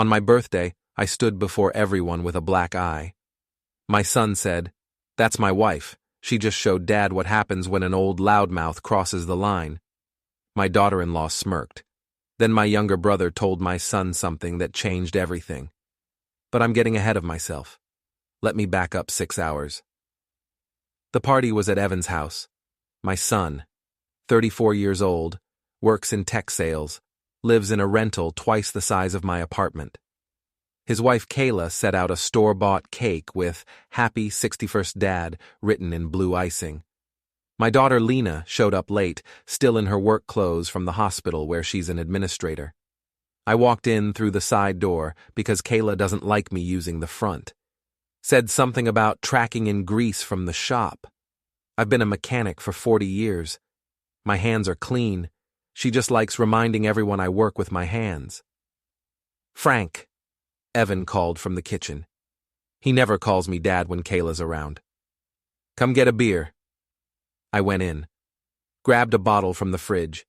On my birthday, I stood before everyone with a black eye. My son said, "That's my wife. She just showed Dad what happens when an old loudmouth crosses the line." My daughter-in-law smirked. Then my younger brother told my son something that changed everything. But I'm getting ahead of myself. Let me back up 6 hours. The party was at Evan's house. My son, 34 years old, works in tech sales, lives in a rental twice the size of my apartment. His wife Kayla set out a store-bought cake with "Happy 61st Dad" written in blue icing. My daughter Lena showed up late, still in her work clothes from the hospital where she's an administrator. I walked in through the side door because Kayla doesn't like me using the front. Said something about tracking in grease from the shop. I've been a mechanic for 40 years. My hands are clean. She just likes reminding everyone I work with my hands. "Frank," Evan called from the kitchen. He never calls me Dad when Kayla's around. "Come get a beer." I went in, grabbed a bottle from the fridge.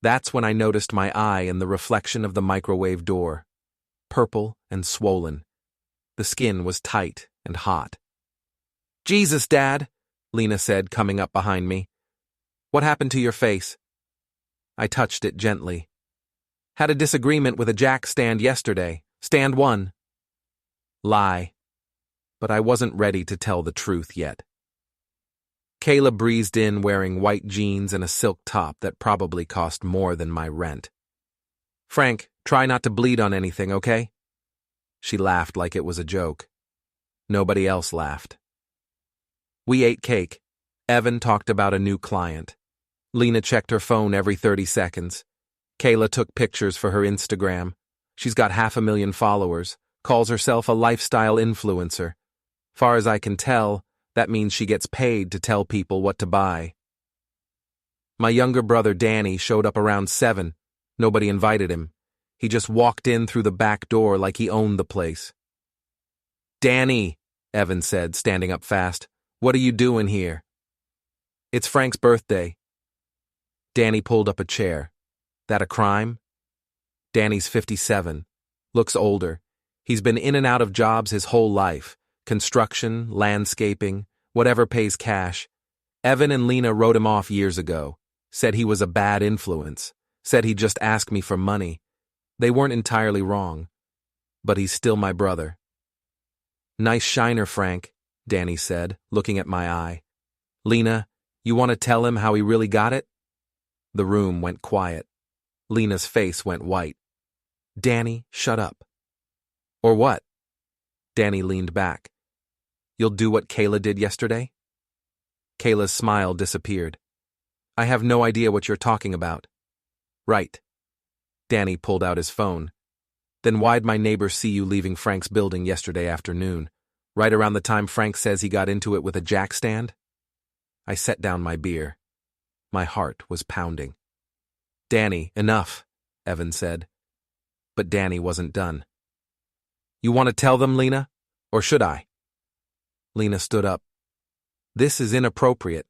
That's when I noticed my eye in the reflection of the microwave door. Purple and swollen. The skin was tight and hot. "Jesus, Dad," Lena said, coming up behind me. "What happened to your face?" I touched it gently. "Had a disagreement with a jack stand yesterday. Stand one." Lie. But I wasn't ready to tell the truth yet. Kayla breezed in wearing white jeans and a silk top that probably cost more than my rent. "Frank, try not to bleed on anything, okay?" She laughed like it was a joke. Nobody else laughed. We ate cake. Evan talked about a new client. Lena checked her phone every 30 seconds. Kayla took pictures for her Instagram. She's got 500,000 followers, calls herself a lifestyle influencer. Far as I can tell, that means she gets paid to tell people what to buy. My younger brother Danny showed up around 7. Nobody invited him. He just walked in through the back door like he owned the place. "Danny," Evan said, standing up fast, "what are you doing here?" "It's Frank's birthday." Danny pulled up a chair. "That a crime?" Danny's 57. Looks older. He's been in and out of jobs his whole life. Construction, landscaping, whatever pays cash. Evan and Lena wrote him off years ago. Said he was a bad influence. Said he'd just ask me for money. They weren't entirely wrong. But he's still my brother. "Nice shiner, Frank," Danny said, looking at my eye. "Lena, you want to tell him how he really got it?" The room went quiet. Lena's face went white. "Danny, shut up." "Or what?" Danny leaned back. "You'll do what Kayla did yesterday?" Kayla's smile disappeared. "I have no idea what you're talking about." "Right." Danny pulled out his phone. "Then why'd my neighbor see you leaving Frank's building yesterday afternoon, right around the time Frank says he got into it with a jack stand?" I set down my beer. My heart was pounding. "Danny, enough," Evan said. But Danny wasn't done. "You want to tell them, Lena? Or should I?" Lena stood up. "This is inappropriate."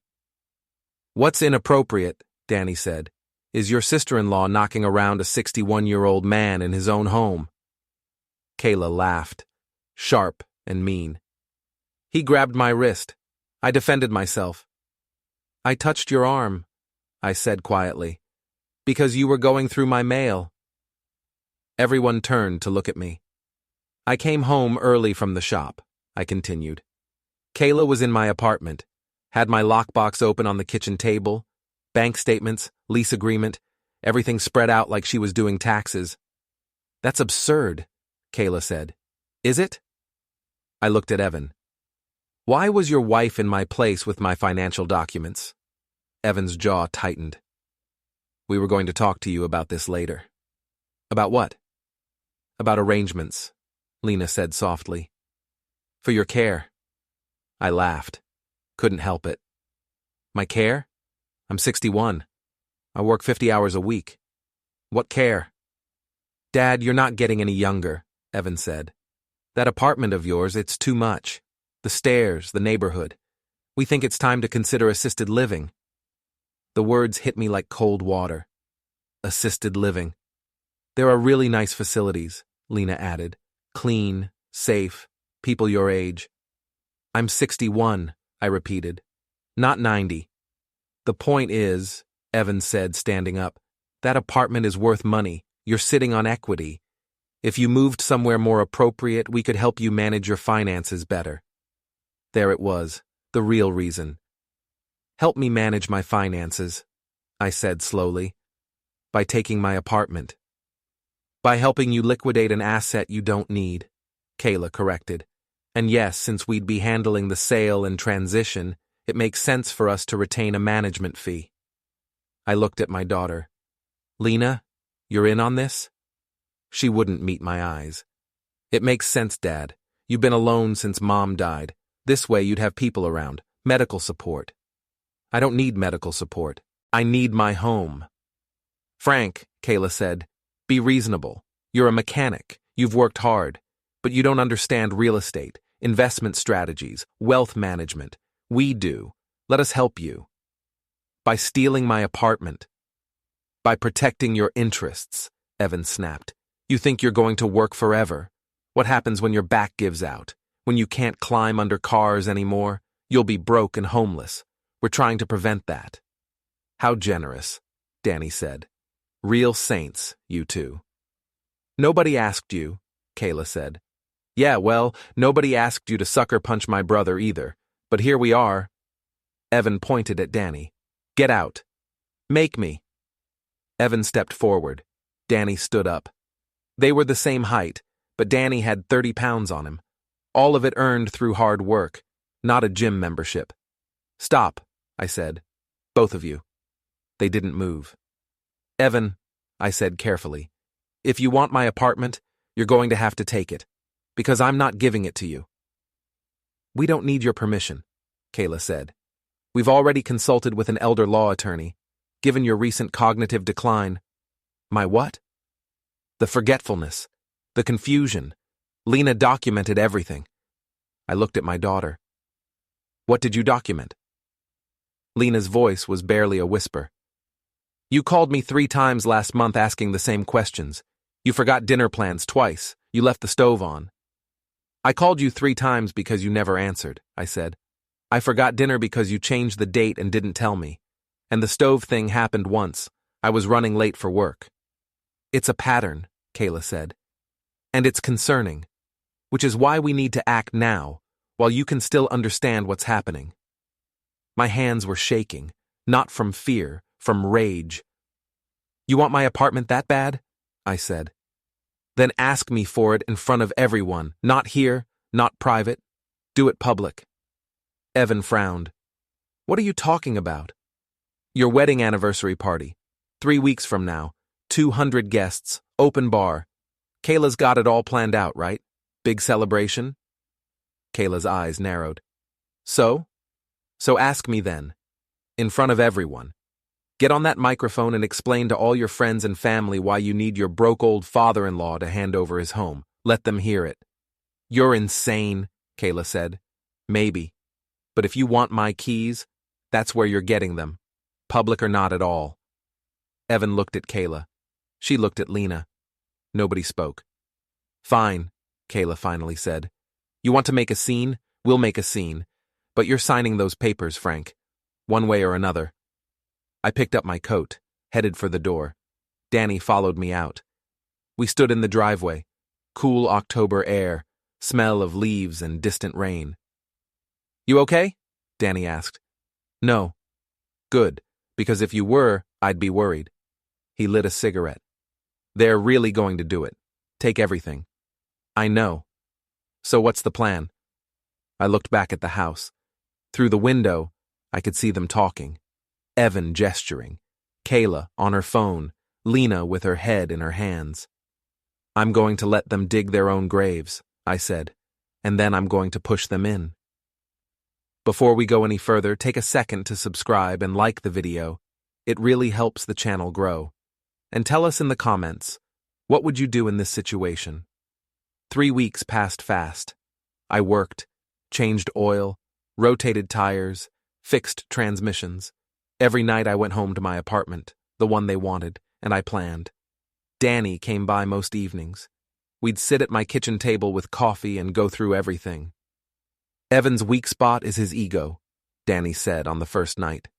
"What's inappropriate," Danny said, "is your sister-in-law knocking around a 61-year-old man in his own home." Kayla laughed, sharp and mean. "He grabbed my wrist. I defended myself." "I touched your arm," I said quietly, "because you were going through my mail." Everyone turned to look at me. "I came home early from the shop," I continued. "Kayla was in my apartment, had my lockbox open on the kitchen table, bank statements, lease agreement, everything spread out like she was doing taxes." "That's absurd," Kayla said. "Is it?" I looked at Evan. "Why was your wife in my place with my financial documents?" Evan's jaw tightened. "We were going to talk to you about this later." "About what?" "About arrangements," Lena said softly. "For your care." I laughed. Couldn't help it. "My care? I'm 61. I work 50 hours a week. What care?" "Dad, you're not getting any younger," Evan said. "That apartment of yours, it's too much. The stairs, the neighborhood. We think it's time to consider assisted living." The words hit me like cold water. Assisted living. There are really nice facilities, Lena added. Clean, safe, people your age. I'm 61, I repeated. Not 90. The point is, Evan said, standing up, that apartment is worth money. You're sitting on equity. If you moved somewhere more appropriate, we could help you manage your finances better. There it was, the real reason. Help me manage my finances, I said slowly. By taking my apartment. By helping you liquidate an asset you don't need, Kayla corrected. And yes, since we'd be handling the sale and transition, it makes sense for us to retain a management fee. I looked at my daughter. Lena, you're in on this? She wouldn't meet my eyes. It makes sense, Dad. You've been alone since Mom died. This way you'd have people around, medical support. I don't need medical support. I need my home. Frank, Kayla said, be reasonable. You're a mechanic. You've worked hard. But you don't understand real estate, investment strategies, wealth management. We do. Let us help you. By stealing my apartment. By protecting your interests, Evan snapped. You think you're going to work forever? What happens when your back gives out? When you can't climb under cars anymore? You'll be broke and homeless. We're trying to prevent that. How generous, Danny said. Real saints, you two. Nobody asked you, Kayla said. Yeah, well, nobody asked you to sucker punch my brother either. But here we are. Evan pointed at Danny. Get out. Make me. Evan stepped forward. Danny stood up. They were the same height, but Danny had 30 pounds on him. All of it earned through hard work, not a gym membership. Stop, I said. Both of you. They didn't move. Evan, I said carefully, if you want my apartment, you're going to have to take it, because I'm not giving it to you. We don't need your permission, Kayla said. We've already consulted with an elder law attorney, given your recent cognitive decline. My what? The forgetfulness, the confusion. Lena documented everything. I looked at my daughter. What did you document? Lena's voice was barely a whisper. You called me 3 times last month asking the same questions. You forgot dinner plans twice. You left the stove on. I called you 3 times because you never answered, I said. I forgot dinner because you changed the date and didn't tell me. And the stove thing happened once. I was running late for work. It's a pattern, Kayla said. And it's concerning, which is why we need to act now, while you can still understand what's happening. My hands were shaking, not from fear, from rage. You want my apartment that bad? I said. Then ask me for it in front of everyone, not here, not private. Do it public. Evan frowned. What are you talking about? Your wedding anniversary party. 3 weeks from now. 200 guests. Open bar. Kayla's got it all planned out, right? Big celebration? Kayla's eyes narrowed. So? So ask me then. In front of everyone. Get on that microphone and explain to all your friends and family why you need your broke old father-in-law to hand over his home. Let them hear it. You're insane, Kayla said. Maybe. But if you want my keys, that's where you're getting them. Public or not at all. Evan looked at Kayla. She looked at Lena. Nobody spoke. Fine, Kayla finally said. You want to make a scene? We'll make a scene. But you're signing those papers, Frank. One way or another. I picked up my coat, headed for the door. Danny followed me out. We stood in the driveway. Cool October air, smell of leaves and distant rain. You okay? Danny asked. No. Good, because if you were, I'd be worried. He lit a cigarette. They're really going to do it. Take everything. I know. So what's the plan? I looked back at the house. Through the window, I could see them talking. Evan gesturing. Kayla on her phone. Lena with her head in her hands. I'm going to let them dig their own graves, I said, and then I'm going to push them in. Before we go any further, take a second to subscribe and like the video. It really helps the channel grow. And tell us in the comments, what would you do in this situation? 3 weeks passed fast. I worked, changed oil, rotated tires, fixed transmissions. Every night I went home to my apartment, the one they wanted, and I planned. Danny came by most evenings. We'd sit at my kitchen table with coffee and go through everything. Evan's weak spot is his ego, Danny said on the first night.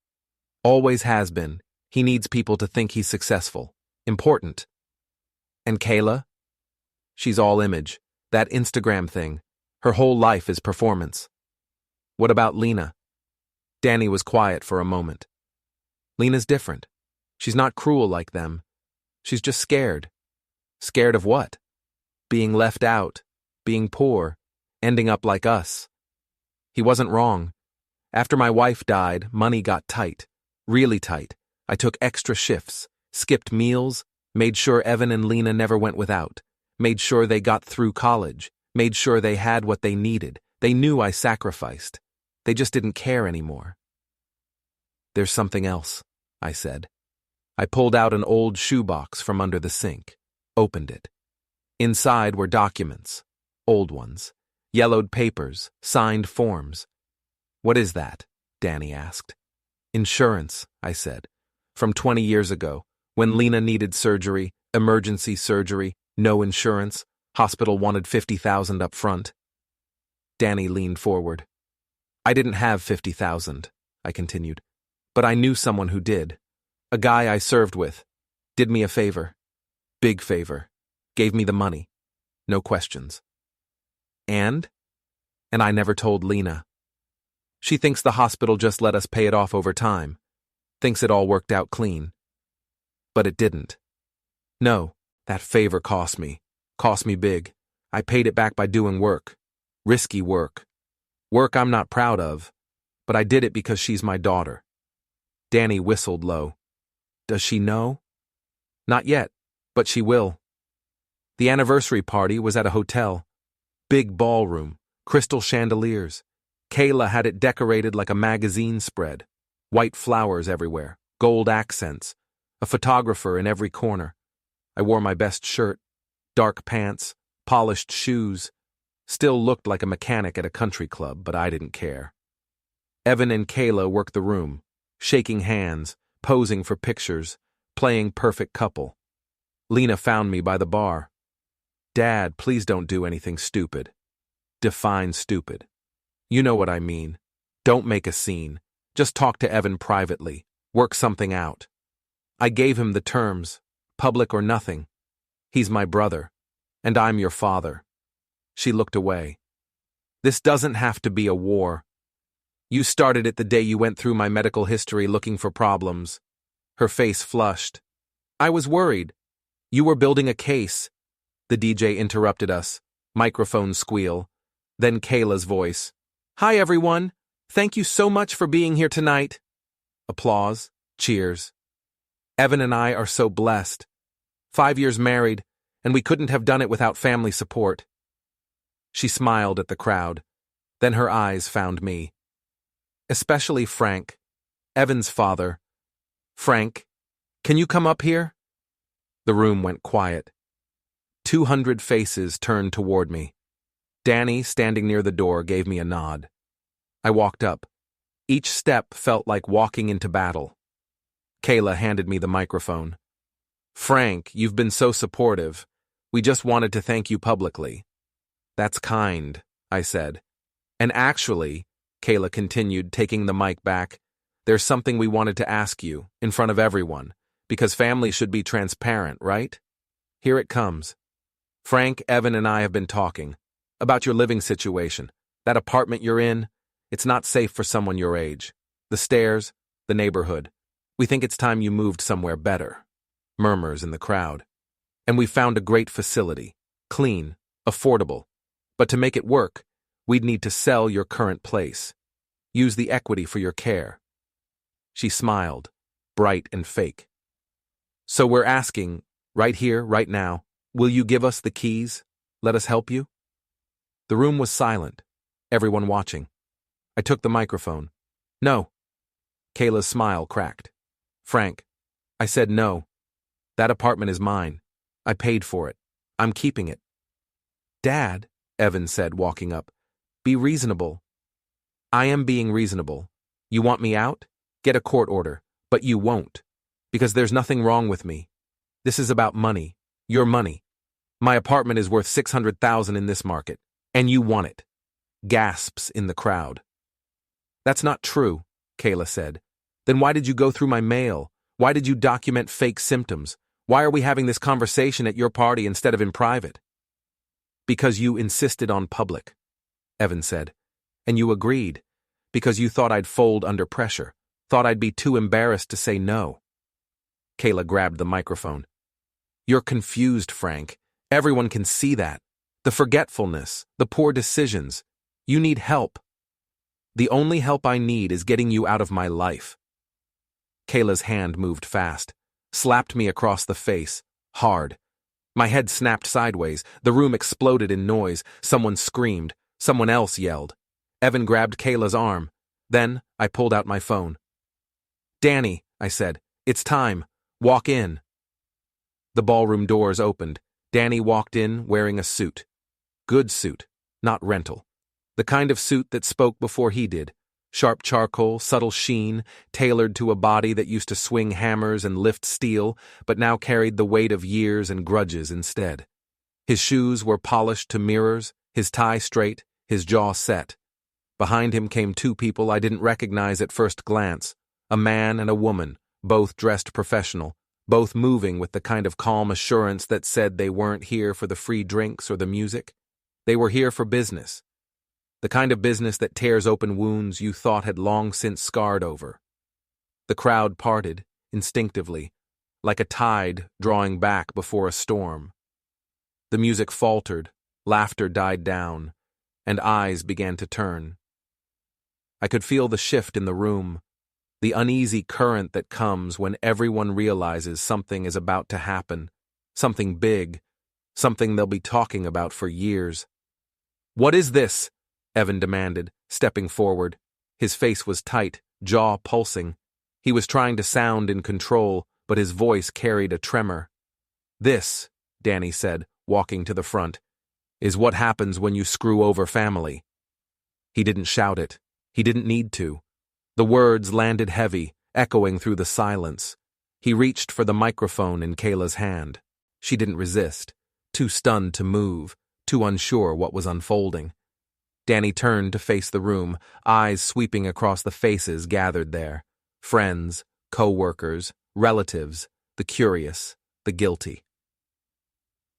Always has been. He needs people to think he's successful, important. And Kayla? She's all image. That Instagram thing. Her whole life is performance. What about Lena? Danny was quiet for a moment. Lena's different. She's not cruel like them. She's just scared. Scared of what? Being left out, being poor, ending up like us. He wasn't wrong. After my wife died, money got tight. Really tight. I took extra shifts, skipped meals, made sure Evan and Lena never went without, made sure they got through college, made sure they had what they needed. They knew I sacrificed. They just didn't care anymore. There's something else, I said. I pulled out an old shoebox from under the sink, opened it. Inside were documents, old ones, yellowed papers, signed forms. What is that? Danny asked. Insurance, I said. From 20 years ago, when Lena needed surgery, emergency surgery, no insurance, hospital wanted $50,000 up front. Danny leaned forward. I didn't have $50,000, I continued, but I knew someone who did. A guy I served with. Did me a favor. Big favor. Gave me the money. No questions. And I never told Lena. She thinks the hospital just let us pay it off over time. Thinks it all worked out clean. But it didn't. No, that favor cost me. Cost me big. I paid it back by doing work. Risky work. Work I'm not proud of. But I did it because she's my daughter. Danny whistled low. Does she know? Not yet, but she will. The anniversary party was at a hotel. Big ballroom, crystal chandeliers. Kayla had it decorated like a magazine spread. White flowers everywhere, gold accents, a photographer in every corner. I wore my best shirt, dark pants, polished shoes. Still looked like a mechanic at a country club, but I didn't care. Evan and Kayla worked the room, shaking hands, posing for pictures, playing perfect couple. Lena found me by the bar. Dad, please don't do anything stupid. Define stupid. You know what I mean. Don't make a scene. Just talk to Evan privately. Work something out. I gave him the terms, public or nothing. He's my brother, and I'm your father. She looked away. This doesn't have to be a war. You started it the day you went through my medical history looking for problems. Her face flushed. I was worried. You were building a case. The DJ interrupted us. Microphone squeal. Then Kayla's voice. Hi, everyone. Thank you so much for being here tonight. Applause. Cheers. Evan and I are so blessed. 5 years married, and we couldn't have done it without family support. She smiled at the crowd. Then her eyes found me. Especially Frank, Evan's father. Frank, can you come up here? The room went quiet. 200 faces turned toward me. Danny, standing near the door, gave me a nod. I walked up. Each step felt like walking into battle. Kayla handed me the microphone. Frank, you've been so supportive. We just wanted to thank you publicly. That's kind, I said. And actually, Kayla continued, taking the mic back, there's something we wanted to ask you, in front of everyone, because family should be transparent, right? Here it comes. Frank, Evan, and I have been talking about your living situation. That apartment you're in, it's not safe for someone your age. The stairs, the neighborhood. We think it's time you moved somewhere better. Murmurs in the crowd. And we found a great facility. Clean, affordable. But to make it work, we'd need to sell your current place. Use the equity for your care. She smiled, bright and fake. So we're asking, right here, right now, will you give us the keys? Let us help you? The room was silent, everyone watching. I took the microphone. No. Kayla's smile cracked. Frank, I said no. That apartment is mine. I paid for it. I'm keeping it. Dad, Evan said, walking up, be reasonable. I am being reasonable. You want me out? Get a court order. But you won't. Because there's nothing wrong with me. This is about money. Your money. My apartment is worth $600,000 in this market, and you want it. Gasps in the crowd. That's not true, Kayla said. Then why did you go through my mail? Why did you document fake symptoms? Why are we having this conversation at your party instead of in private? Because you insisted on public, Evan said. And you agreed, because you thought I'd fold under pressure, thought I'd be too embarrassed to say no. Kayla grabbed the microphone. You're confused, Frank. Everyone can see that. The forgetfulness, the poor decisions. You need help. The only help I need is getting you out of my life. Kayla's hand moved fast, slapped me across the face, hard. My head snapped sideways, the room exploded in noise, someone screamed, someone else yelled. Evan grabbed Kayla's arm. Then I pulled out my phone. Danny, I said, it's time. Walk in. The ballroom doors opened. Danny walked in wearing a suit. Good suit, not rental. The kind of suit that spoke before he did. Sharp charcoal, subtle sheen, tailored to a body that used to swing hammers and lift steel, but now carried the weight of years and grudges instead. His shoes were polished to mirrors, his tie straight, his jaw set. Behind him came two people I didn't recognize at first glance, a man and a woman, both dressed professional, both moving with the kind of calm assurance that said they weren't here for the free drinks or the music. They were here for business. The kind of business that tears open wounds you thought had long since scarred over. The crowd parted, instinctively, like a tide drawing back before a storm. The music faltered, laughter died down, and eyes began to turn. I could feel the shift in the room, the uneasy current that comes when everyone realizes something is about to happen, something big, something they'll be talking about for years. What is this? Evan demanded, stepping forward. His face was tight, jaw pulsing. He was trying to sound in control, but his voice carried a tremor. This, Danny said, walking to the front, is what happens when you screw over family. He didn't shout it. He didn't need to. The words landed heavy, echoing through the silence. He reached for the microphone in Kayla's hand. She didn't resist, too stunned to move, too unsure what was unfolding. Danny turned to face the room, eyes sweeping across the faces gathered there. Friends, co-workers, relatives, the curious, the guilty.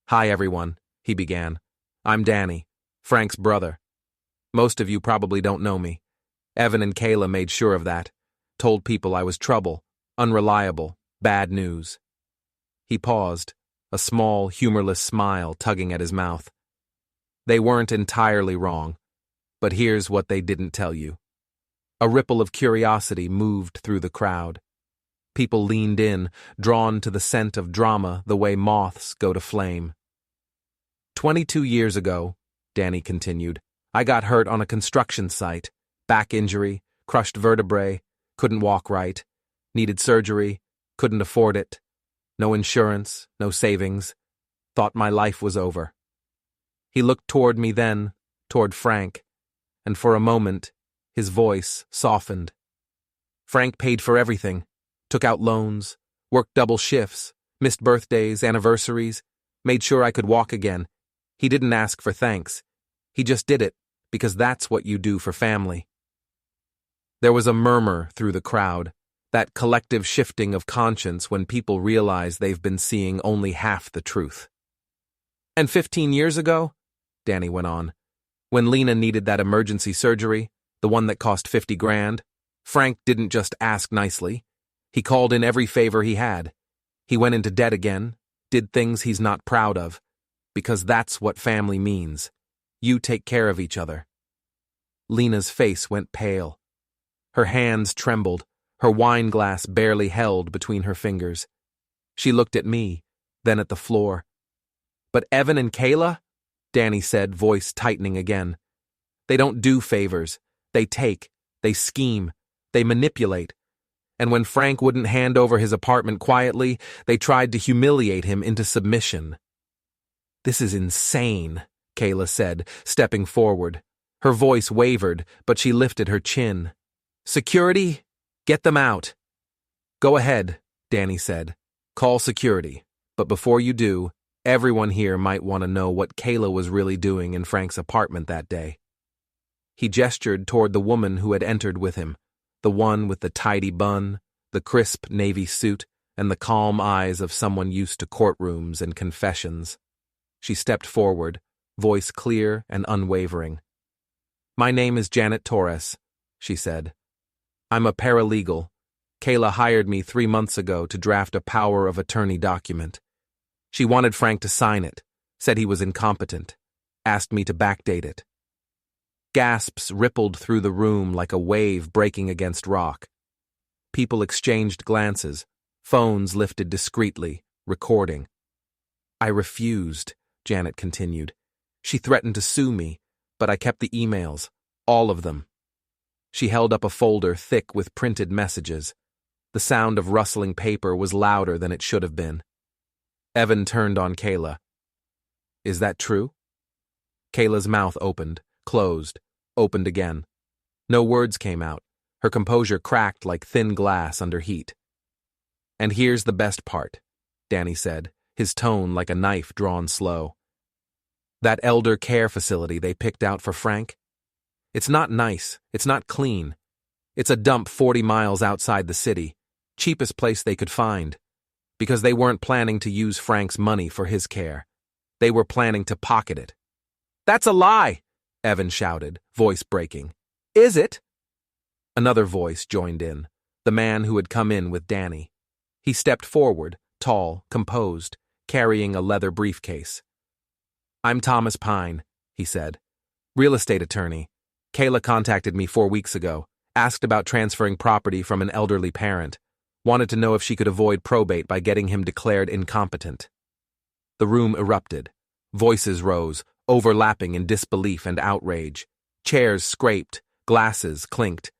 Hi, everyone, he began. I'm Danny, Frank's brother. Most of you probably don't know me. Evan and Kayla made sure of that, told people I was trouble, unreliable, bad news. He paused, a small, humorless smile tugging at his mouth. They weren't entirely wrong. But here's what they didn't tell you. A ripple of curiosity moved through the crowd. People leaned in, drawn to the scent of drama the way moths go to flame. 22 years ago, Danny continued, I got hurt on a construction site. Back injury, crushed vertebrae, couldn't walk right, needed surgery, couldn't afford it. No insurance, no savings. Thought my life was over. He looked toward me then, toward Frank. And for a moment, his voice softened. Frank paid for everything, took out loans, worked double shifts, missed birthdays, anniversaries, made sure I could walk again. He didn't ask for thanks. He just did it, because that's what you do for family. There was a murmur through the crowd, that collective shifting of conscience when people realize they've been seeing only half the truth. And 15 years ago, Danny went on, when Lena needed that emergency surgery, the one that cost $50,000, Frank didn't just ask nicely. He called in every favor he had. He went into debt again, did things he's not proud of, because that's what family means. You take care of each other. Lena's face went pale. Her hands trembled, her wine glass barely held between her fingers. She looked at me, then at the floor. But Evan and Kayla? Danny said, voice tightening again. They don't do favors. They take. They scheme. They manipulate. And when Frank wouldn't hand over his apartment quietly, they tried to humiliate him into submission. This is insane, Kayla said, stepping forward. Her voice wavered, but she lifted her chin. Security? Get them out. Go ahead, Danny said. Call security. But before you do, Everyone here might want to know what Kayla was really doing in Frank's apartment that day. He gestured toward the woman who had entered with him, the one with the tidy bun, the crisp navy suit, and the calm eyes of someone used to courtrooms and confessions. She stepped forward, voice clear and unwavering. "My name is Janet Torres," she said. "I'm a paralegal. Kayla hired me 3 months ago to draft a power of attorney document. She wanted Frank to sign it, said he was incompetent, asked me to backdate it." Gasps rippled through the room like a wave breaking against rock. People exchanged glances, phones lifted discreetly, recording. "I refused," Janet continued. "She threatened to sue me, but I kept the emails, all of them." She held up a folder thick with printed messages. The sound of rustling paper was louder than it should have been. Evan turned on Kayla. "Is that true?" Kayla's mouth opened, closed, opened again. No words came out. Her composure cracked like thin glass under heat. "And here's the best part," Danny said, his tone like a knife drawn slow. "That elder care facility they picked out for Frank? It's not nice, it's not clean. It's a dump 40 miles outside the city, cheapest place they could find. Because they weren't planning to use Frank's money for his care. They were planning to pocket it." "That's a lie!" Evan shouted, voice breaking. "Is it?" Another voice joined in, the man who had come in with Danny. He stepped forward, tall, composed, carrying a leather briefcase. "I'm Thomas Pine," he said. "Real estate attorney. Kayla contacted me 4 weeks ago, asked about transferring property from an elderly parent, wanted to know if she could avoid probate by getting him declared incompetent." The room erupted. Voices rose, overlapping in disbelief and outrage. Chairs scraped, glasses clinked.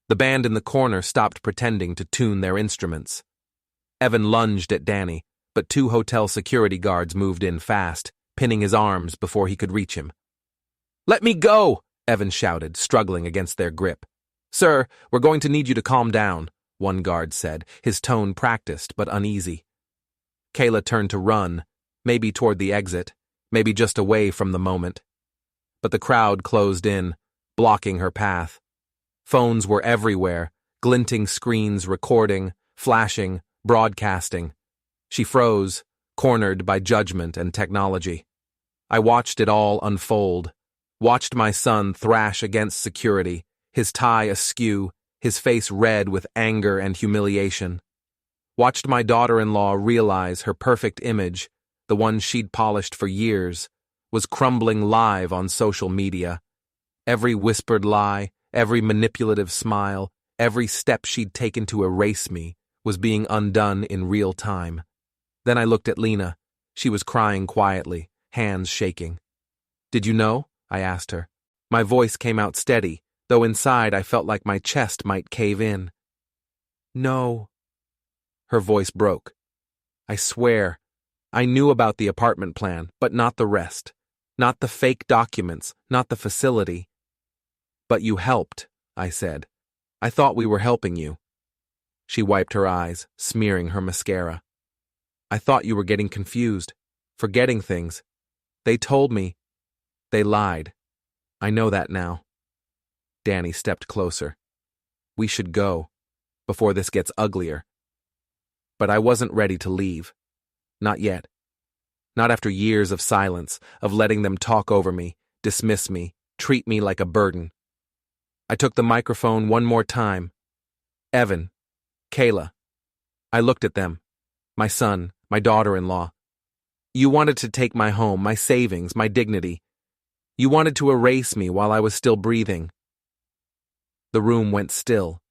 The band in the corner stopped pretending to tune their instruments. Evan lunged at Danny, but 2 hotel security guards moved in fast, pinning his arms before he could reach him. "Let me go!" Evan shouted, struggling against their grip. "Sir, we're going to need you to calm down," one guard said, his tone practiced but uneasy. Kayla turned to run, maybe toward the exit, maybe just away from the moment. But the crowd closed in, blocking her path. Phones were everywhere, glinting screens recording, flashing, broadcasting. She froze, cornered by judgment and technology. I watched it all unfold, watched my son thrash against security, his tie askew, his face red with anger and humiliation. Watched my daughter-in-law realize her perfect image, the one she'd polished for years, was crumbling live on social media. Every whispered lie, every manipulative smile, every step she'd taken to erase me was being undone in real time. Then I looked at Lena. She was crying quietly, hands shaking. "Did you know?" I asked her. My voice came out steady, though inside I felt like my chest might cave in. "No." Her voice broke. "I swear, I knew about the apartment plan, but not the rest. Not the fake documents, not the facility." "But you helped," I said. "I thought we were helping you." She wiped her eyes, smearing her mascara. "I thought you were getting confused, forgetting things. They told me. They lied. I know that now." Danny stepped closer. "We should go, before this gets uglier." But I wasn't ready to leave. Not yet. Not after years of silence, of letting them talk over me, dismiss me, treat me like a burden. I took the microphone one more time. "Evan, Kayla." I looked at them. My son, my daughter-in-law. "You wanted to take my home, my savings, my dignity. You wanted to erase me while I was still breathing." The room went still.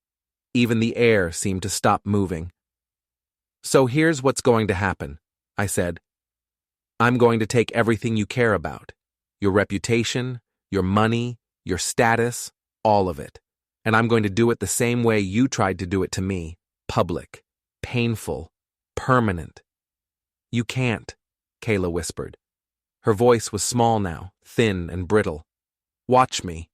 Even the air seemed to stop moving. "So here's what's going to happen," I said. "I'm going to take everything you care about. Your reputation, your money, your status, all of it. And I'm going to do it the same way you tried to do it to me. Public, painful, permanent." "You can't," Kayla whispered. Her voice was small now, thin and brittle. "Watch me."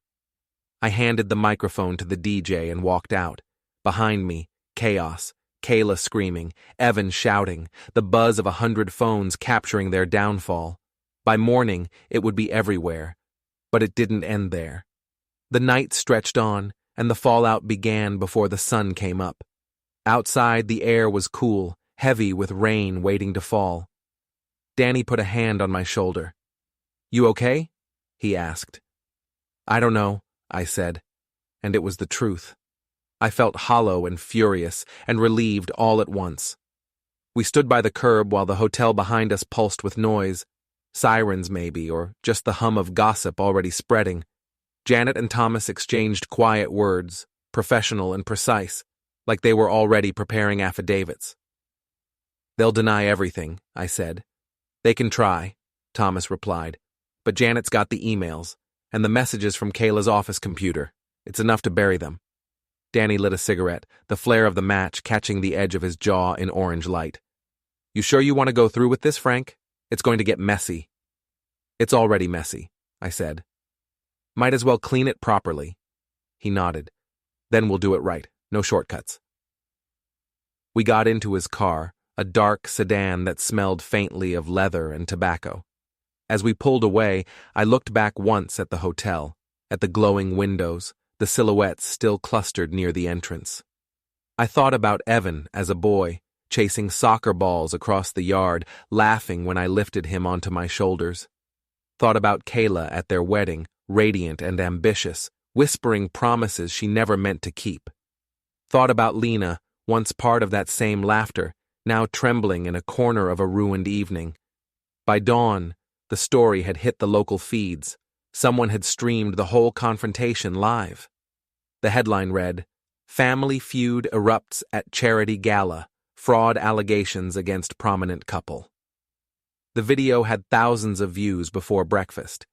I handed the microphone to the DJ and walked out. Behind me, chaos, Kayla screaming, Evan shouting, the buzz of 100 phones capturing their downfall. By morning, it would be everywhere. But it didn't end there. The night stretched on, and the fallout began before the sun came up. Outside, the air was cool, heavy with rain waiting to fall. Danny put a hand on my shoulder. "You okay?" he asked. "I don't know," I said, and it was the truth. I felt hollow and furious and relieved all at once. We stood by the curb while the hotel behind us pulsed with noise. Sirens, maybe, or just the hum of gossip already spreading. Janet and Thomas exchanged quiet words, professional and precise, like they were already preparing affidavits. "They'll deny everything," I said. "They can try," Thomas replied. "But Janet's got the emails, and the messages from Kayla's office computer. It's enough to bury them." Danny lit a cigarette, the flare of the match catching the edge of his jaw in orange light. "You sure you want to go through with this, Frank? It's going to get messy." "It's already messy," I said. "Might as well clean it properly." He nodded. "Then we'll do it right. No shortcuts." We got into his car, a dark sedan that smelled faintly of leather and tobacco. As we pulled away, I looked back once at the hotel, at the glowing windows, the silhouettes still clustered near the entrance. I thought about Evan as a boy, chasing soccer balls across the yard, laughing when I lifted him onto my shoulders. Thought about Kayla at their wedding, radiant and ambitious, whispering promises she never meant to keep. Thought about Lena, once part of that same laughter, now trembling in a corner of a ruined evening. By dawn, the story had hit the local feeds. Someone had streamed the whole confrontation live. The headline read, "Family Feud Erupts at Charity Gala, Fraud Allegations Against Prominent Couple." The video had thousands of views before breakfast.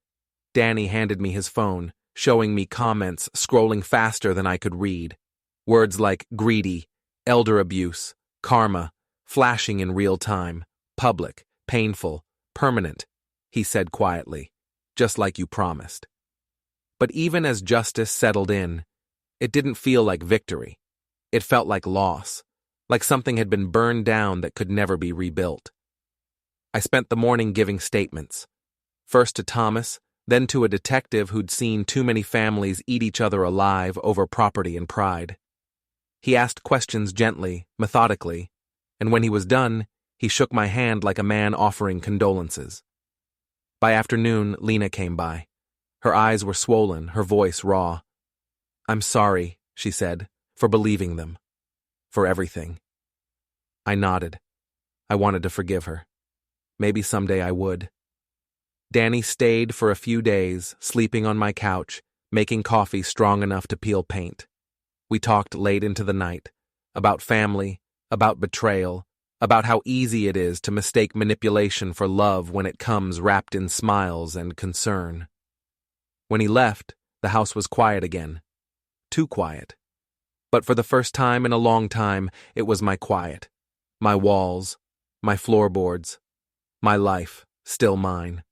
Danny handed me his phone, showing me comments scrolling faster than I could read. Words like greedy, elder abuse, karma, flashing in real time, public, painful, permanent, he said quietly. "Just like you promised." But even as justice settled in, it didn't feel like victory. It felt like loss, like something had been burned down that could never be rebuilt. I spent the morning giving statements. First to Thomas, then to a detective who'd seen too many families eat each other alive over property and pride. He asked questions gently, methodically, and when he was done, he shook my hand like a man offering condolences. By afternoon, Lena came by. Her eyes were swollen, her voice raw. "I'm sorry," she said, "for believing them. For everything." I nodded. I wanted to forgive her. Maybe someday I would. Danny stayed for a few days, sleeping on my couch, making coffee strong enough to peel paint. We talked late into the night, about family, about betrayal, about how easy it is to mistake manipulation for love when it comes wrapped in smiles and concern. When he left, the house was quiet again. Too quiet. But for the first time in a long time, it was my quiet. My walls, my floorboards, my life, still mine.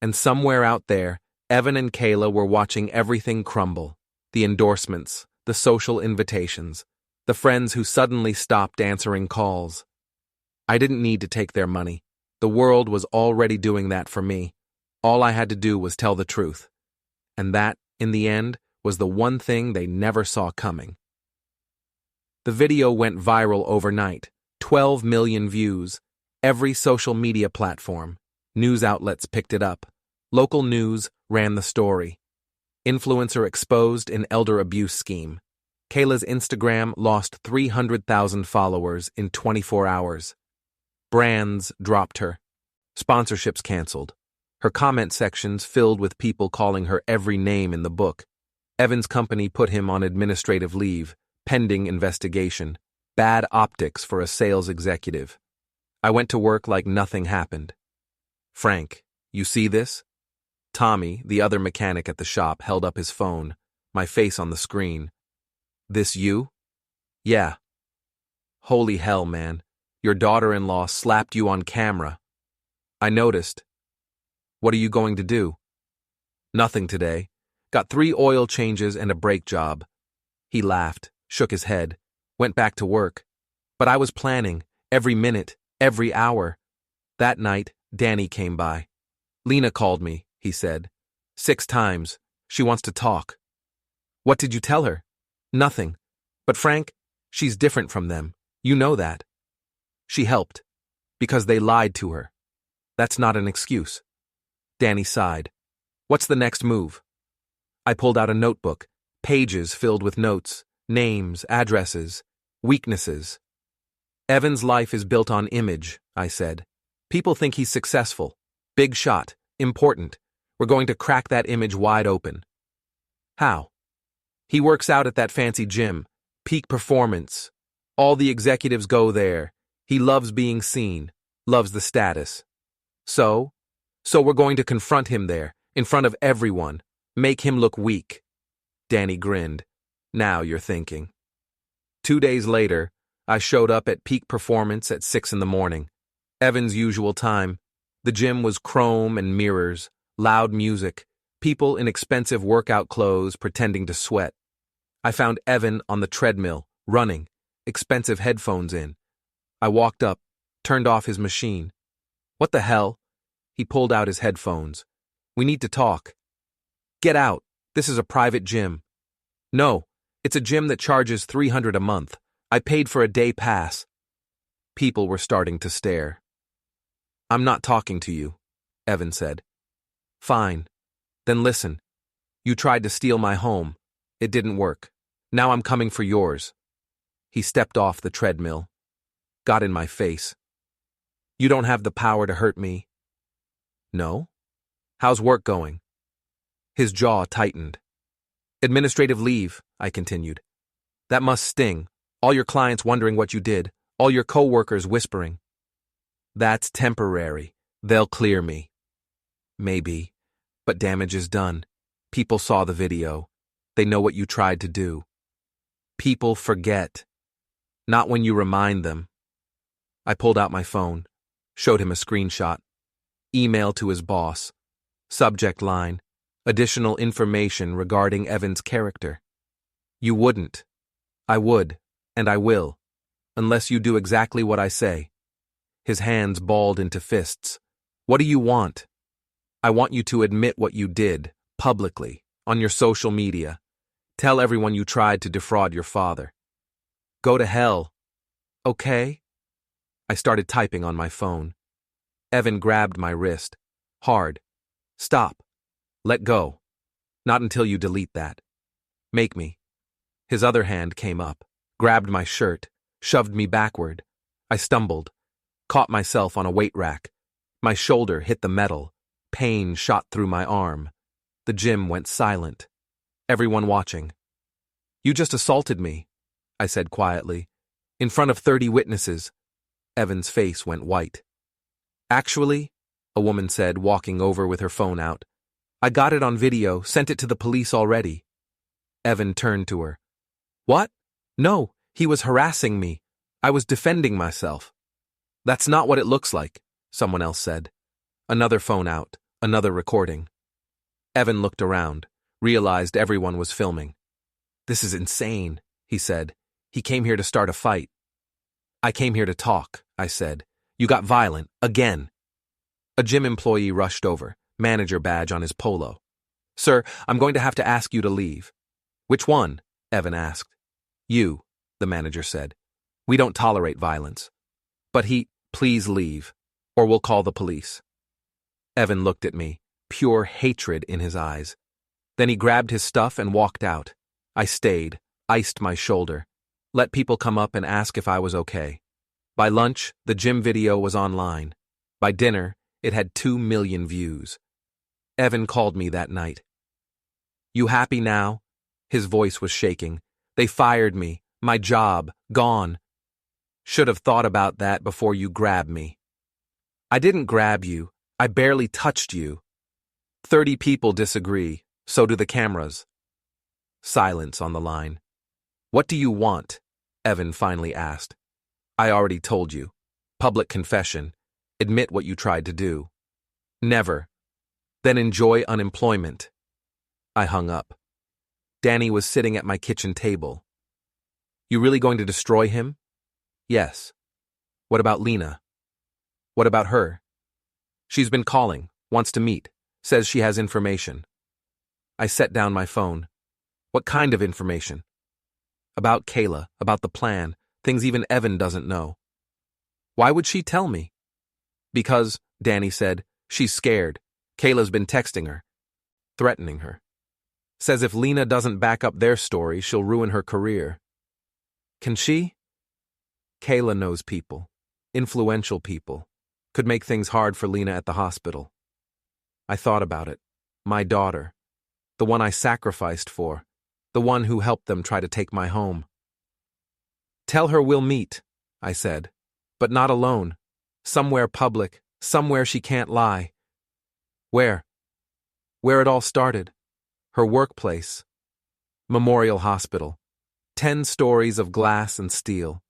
And somewhere out there, Evan and Kayla were watching everything crumble. The endorsements, the social invitations, the friends who suddenly stopped answering calls. I didn't need to take their money. The world was already doing that for me. All I had to do was tell the truth. And that, in the end, was the one thing they never saw coming. The video went viral overnight. 12 million views. Every social media platform. News outlets picked it up. Local news ran the story. Influencer exposed in elder abuse scheme. Kayla's Instagram lost 300,000 followers in 24 hours. Brands dropped her. Sponsorships canceled. Her comment sections filled with people calling her every name in the book. Evan's company put him on administrative leave, pending investigation. Bad optics for a sales executive. I went to work like nothing happened. "Frank, you see this?" Tommy, the other mechanic at the shop, held up his phone, my face on the screen. "This you?" "Yeah." "Holy hell, man. Your daughter-in-law slapped you on camera." "I noticed." "What are you going to do?" "Nothing today. Got 3 oil changes and a brake job." He laughed, shook his head, went back to work. But I was planning, every minute, every hour. That night, Danny came by. Lena called me, he said. 6 times. She wants to talk. What did you tell her? Nothing. But Frank, she's different from them. You know that. She helped. Because they lied to her. That's not an excuse. Danny sighed. What's the next move? I pulled out a notebook, pages filled with notes, names, addresses, weaknesses. Evan's life is built on image, I said. People think he's successful, big shot, important. We're going to crack that image wide open. How? He works out at that fancy gym, peak performance. All the executives go there. He loves being seen, loves the status. So we're going to confront him there, in front of everyone, make him look weak. Danny grinned. Now you're thinking. 2 days later, I showed up at peak performance at 6 a.m, Evan's usual time. The gym was chrome and mirrors, loud music, people in expensive workout clothes pretending to sweat. I found Evan on the treadmill, running, expensive headphones in. I walked up, turned off his machine. What the hell? He pulled out his headphones. We need to talk. Get out. This is a private gym. No, it's a gym that charges $300 a month. I paid for a day pass. People were starting to stare. I'm not talking to you, Evan said. Fine. Then listen. You tried to steal my home. It didn't work. Now I'm coming for yours. He stepped off the treadmill. Got in my face. You don't have the power to hurt me. No? How's work going? His jaw tightened. Administrative leave, I continued. That must sting. All your clients wondering what you did. All your co-workers whispering. That's temporary. They'll clear me. Maybe. But damage is done. People saw the video. They know what you tried to do. People forget. Not when you remind them. I pulled out my phone. Showed him a screenshot. Email to his boss. Subject line. Additional information regarding Evan's character. You wouldn't. I would, and I will, unless you do exactly what I say. His hands balled into fists. What do you want? I want you to admit what you did, publicly, on your social media. Tell everyone you tried to defraud your father. Go to hell. Okay? I started typing on my phone. Evan grabbed my wrist. Hard. Stop. Let go. Not until you delete that. Make me. His other hand came up, grabbed my shirt, shoved me backward. I stumbled, caught myself on a weight rack. My shoulder hit the metal. Pain shot through my arm. The gym went silent. Everyone watching. You just assaulted me, I said quietly, in front of 30 witnesses. Evan's face went white. Actually, a woman said, walking over with her phone out. I got it on video, sent it to the police already. Evan turned to her. What? No, he was harassing me. I was defending myself. That's not what it looks like, someone else said. Another phone out, another recording. Evan looked around, realized everyone was filming. This is insane, he said. He came here to start a fight. I came here to talk, I said. You got violent, again. A gym employee rushed over, manager badge on his polo. Sir, I'm going to have to ask you to leave. Which one? Evan asked. You, the manager said. We don't tolerate violence. But please leave, or we'll call the police. Evan looked at me, pure hatred in his eyes. Then he grabbed his stuff and walked out. I stayed, iced my shoulder, let people come up and ask if I was okay. By lunch, the gym video was online. By dinner, it had 2 million views. Evan called me that night. You happy now? His voice was shaking. They fired me. My job, gone. Should have thought about that before you grabbed me. I didn't grab you. I barely touched you. 30 people disagree. So do the cameras. Silence on the line. What do you want? Evan finally asked. I already told you. Public confession. Admit what you tried to do. Never. Then enjoy unemployment. I hung up. Danny was sitting at my kitchen table. You really going to destroy him? Yes. What about Lena? What about her? She's been calling, wants to meet, says she has information. I set down my phone. What kind of information? About Kayla, about the plan, things even Evan doesn't know. Why would she tell me? Because, Danny said, she's scared. Kayla's been texting her, threatening her. Says if Lena doesn't back up their story, she'll ruin her career. Can she? Kayla knows people, influential people, could make things hard for Lena at the hospital. I thought about it. My daughter, the one I sacrificed for, the one who helped them try to take my home. Tell her we'll meet, I said, but not alone. Somewhere public, somewhere she can't lie. Where? Where it all started. Her workplace. Memorial Hospital. 10 stories of glass and steel.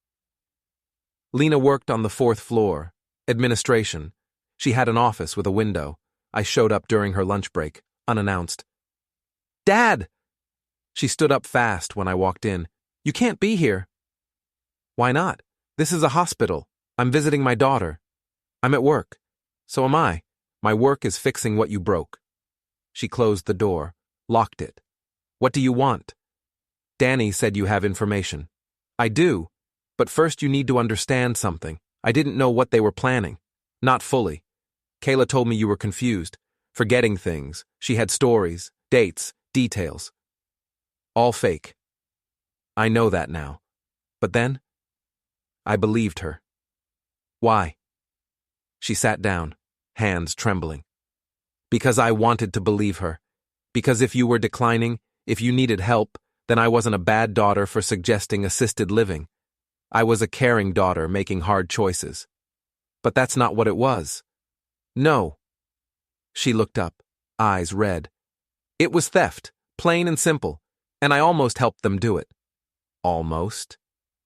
Lena worked on the 4th floor, administration. She had an office with a window. I showed up during her lunch break, unannounced. Dad! She stood up fast when I walked in. You can't be here. Why not? This is a hospital. I'm visiting my daughter. I'm at work. So am I. My work is fixing what you broke. She closed the door, locked it. What do you want? Danny said you have information. I do, but first you need to understand something. I didn't know what they were planning. Not fully. Kayla told me you were confused, forgetting things. She had stories, dates, details. All fake. I know that now. But then, I believed her. Why? She sat down, hands trembling. Because I wanted to believe her. Because if you were declining, if you needed help, then I wasn't a bad daughter for suggesting assisted living. I was a caring daughter making hard choices. But that's not what it was. No. She looked up, eyes red. It was theft, plain and simple, and I almost helped them do it. Almost.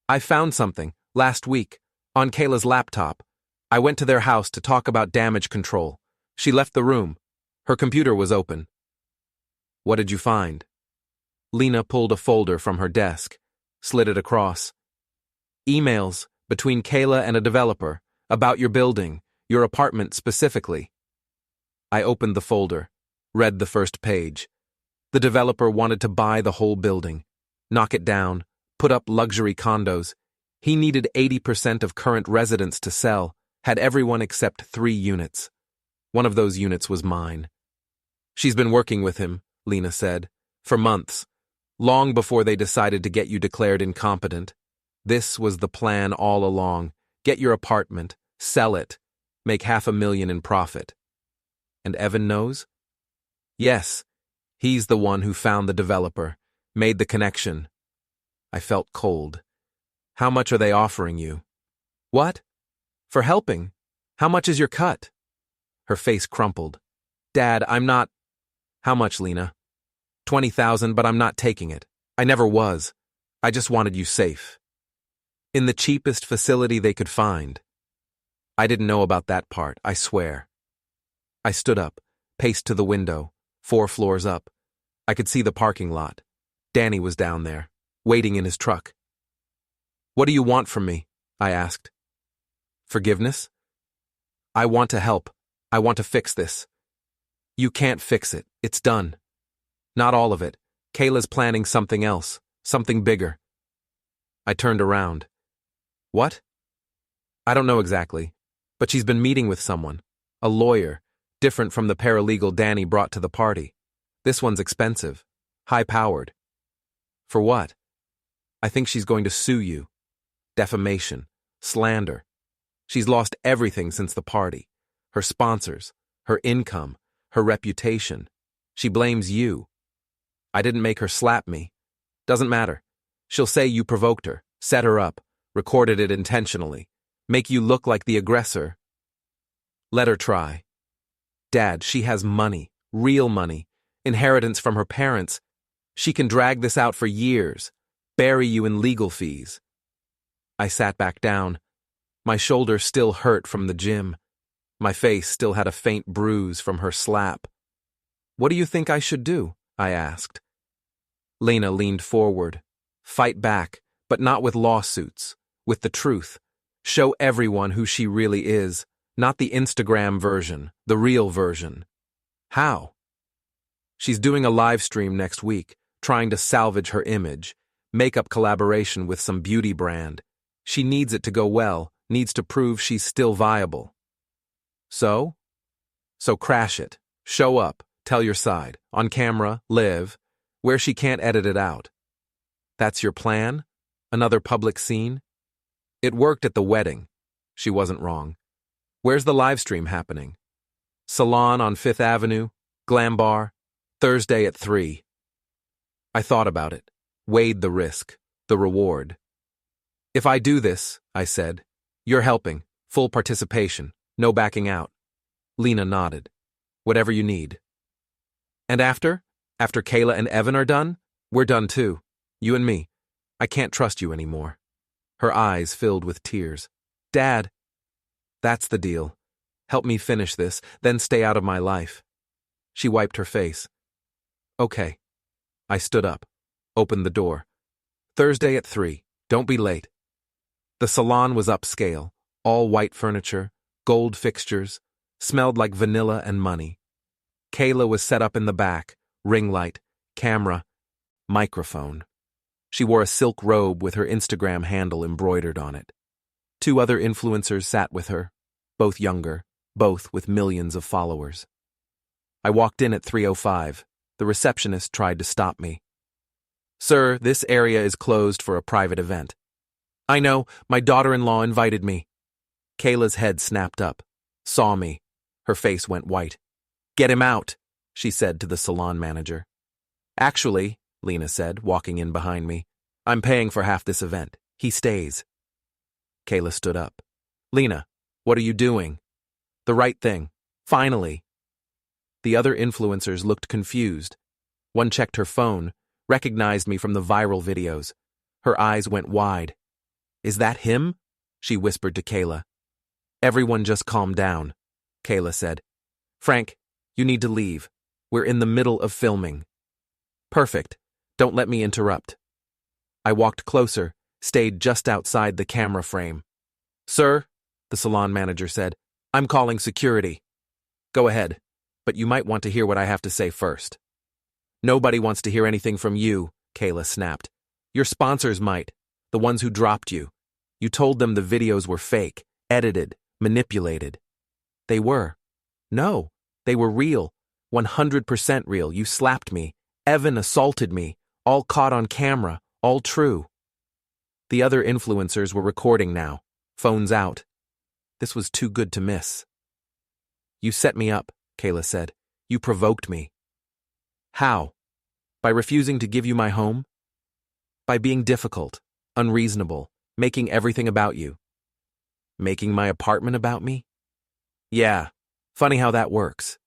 I found something, last week, on Kayla's laptop. I went to their house to talk about damage control. She left the room. Her computer was open. What did you find? Lena pulled a folder from her desk, slid it across. Emails between Kayla and a developer, about your building, your apartment specifically. I opened the folder, read the first page. The developer wanted to buy the whole building, knock it down, put up luxury condos. He needed 80% of current residents to sell, had everyone except 3 units. One of those units was mine. She's been working with him, Lena said, for months, long before they decided to get you declared incompetent. This was the plan all along. Get your apartment, sell it, make $500,000 in profit. And Evan knows? Yes, he's the one who found the developer, made the connection. I felt cold. How much are they offering you? What? For helping? How much is your cut? Her face crumpled. Dad, I'm not... How much, Lena? 20,000, but I'm not taking it. I never was. I just wanted you safe. In the cheapest facility they could find. I didn't know about that part, I swear. I stood up, paced to the window, 4 floors up. I could see the parking lot. Danny was down there, waiting in his truck. What do you want from me? I asked. Forgiveness? I want to help. I want to fix this. You can't fix it. It's done. Not all of it. Kayla's planning something else, something bigger. I turned around. What? I don't know exactly, but she's been meeting with someone, a lawyer, different from the paralegal Danny brought to the party. This one's expensive, high-powered. For what? I think she's going to sue you. Defamation, slander. She's lost everything since the party. Her sponsors, her income, her reputation. She blames you. I didn't make her slap me. Doesn't matter. She'll say you provoked her, set her up, recorded it intentionally, make you look like the aggressor. Let her try. Dad, she has money, real money, inheritance from her parents. She can drag this out for years, bury you in legal fees. I sat back down. My shoulder still hurt from the gym. My face still had a faint bruise from her slap. What do you think I should do? I asked. Lena leaned forward. Fight back, but not with lawsuits, with the truth, Show everyone who she really is, not the Instagram version, the real version. How? She's doing a live stream next week, trying to salvage her image, makeup collaboration with some beauty brand. She needs it to go well, needs to prove she's still viable. So crash it. Show up, tell your side, on camera, live, where she can't edit it out. That's your plan? Another public scene? It worked at the wedding. She wasn't wrong. Where's the live stream happening? Salon on 5th Avenue, Glam Bar, Thursday at 3. I thought about it, weighed the risk, the reward. If I do this, I said, you're helping, full participation, no backing out. Lena nodded. Whatever you need. And after? After Kayla and Evan are done? We're done too. You and me. I can't trust you anymore. Her eyes filled with tears. Dad. That's the deal. Help me finish this, then stay out of my life. She wiped her face. Okay. I stood up, opened the door. Thursday at 3. Don't be late. The salon was upscale, all white furniture, gold fixtures, smelled like vanilla and money. Kayla was set up in the back, ring light, camera, microphone. She wore a silk robe with her Instagram handle embroidered on it. 2 other influencers sat with her, both younger, both with millions of followers. I walked in at 3:05. The receptionist tried to stop me. Sir, this area is closed for a private event. I know, my daughter-in-law invited me. Kayla's head snapped up, saw me. Her face went white. Get him out, she said to the salon manager. Actually, Lena said, walking in behind me, I'm paying for half this event. He stays. Kayla stood up. Lena, what are you doing? The right thing. Finally. The other influencers looked confused. One checked her phone, recognized me from the viral videos. Her eyes went wide. Is that him? She whispered to Kayla. Everyone just calm down, Kayla said. Frank, you need to leave. We're in the middle of filming. Perfect. Don't let me interrupt. I walked closer, stayed just outside the camera frame. Sir, the salon manager said, I'm calling security. Go ahead, but you might want to hear what I have to say first. Nobody wants to hear anything from you, Kayla snapped. Your sponsors might, the ones who dropped you. You told them the videos were fake, edited, manipulated. They were. No, they were real, 100% real. You slapped me. Evan assaulted me, all caught on camera, all true. The other influencers were recording now, phones out. This was too good to miss. You set me up, Kayla said. You provoked me. How? By refusing to give you my home? By being difficult, unreasonable, making everything about you. Making my apartment about me? Yeah, funny how that works.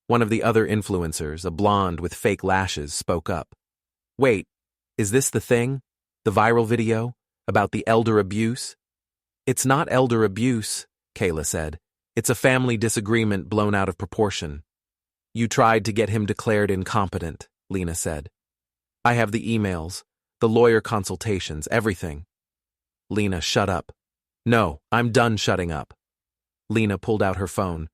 One of the other influencers, a blonde with fake lashes, spoke up. Wait, is this the thing? The viral video? About the elder abuse? It's not elder abuse, Kayla said. It's a family disagreement blown out of proportion. You tried to get him declared incompetent, Lena said. I have the emails, the lawyer consultations, everything. Lena, shut up. No, I'm done shutting up. Lena pulled out her phone,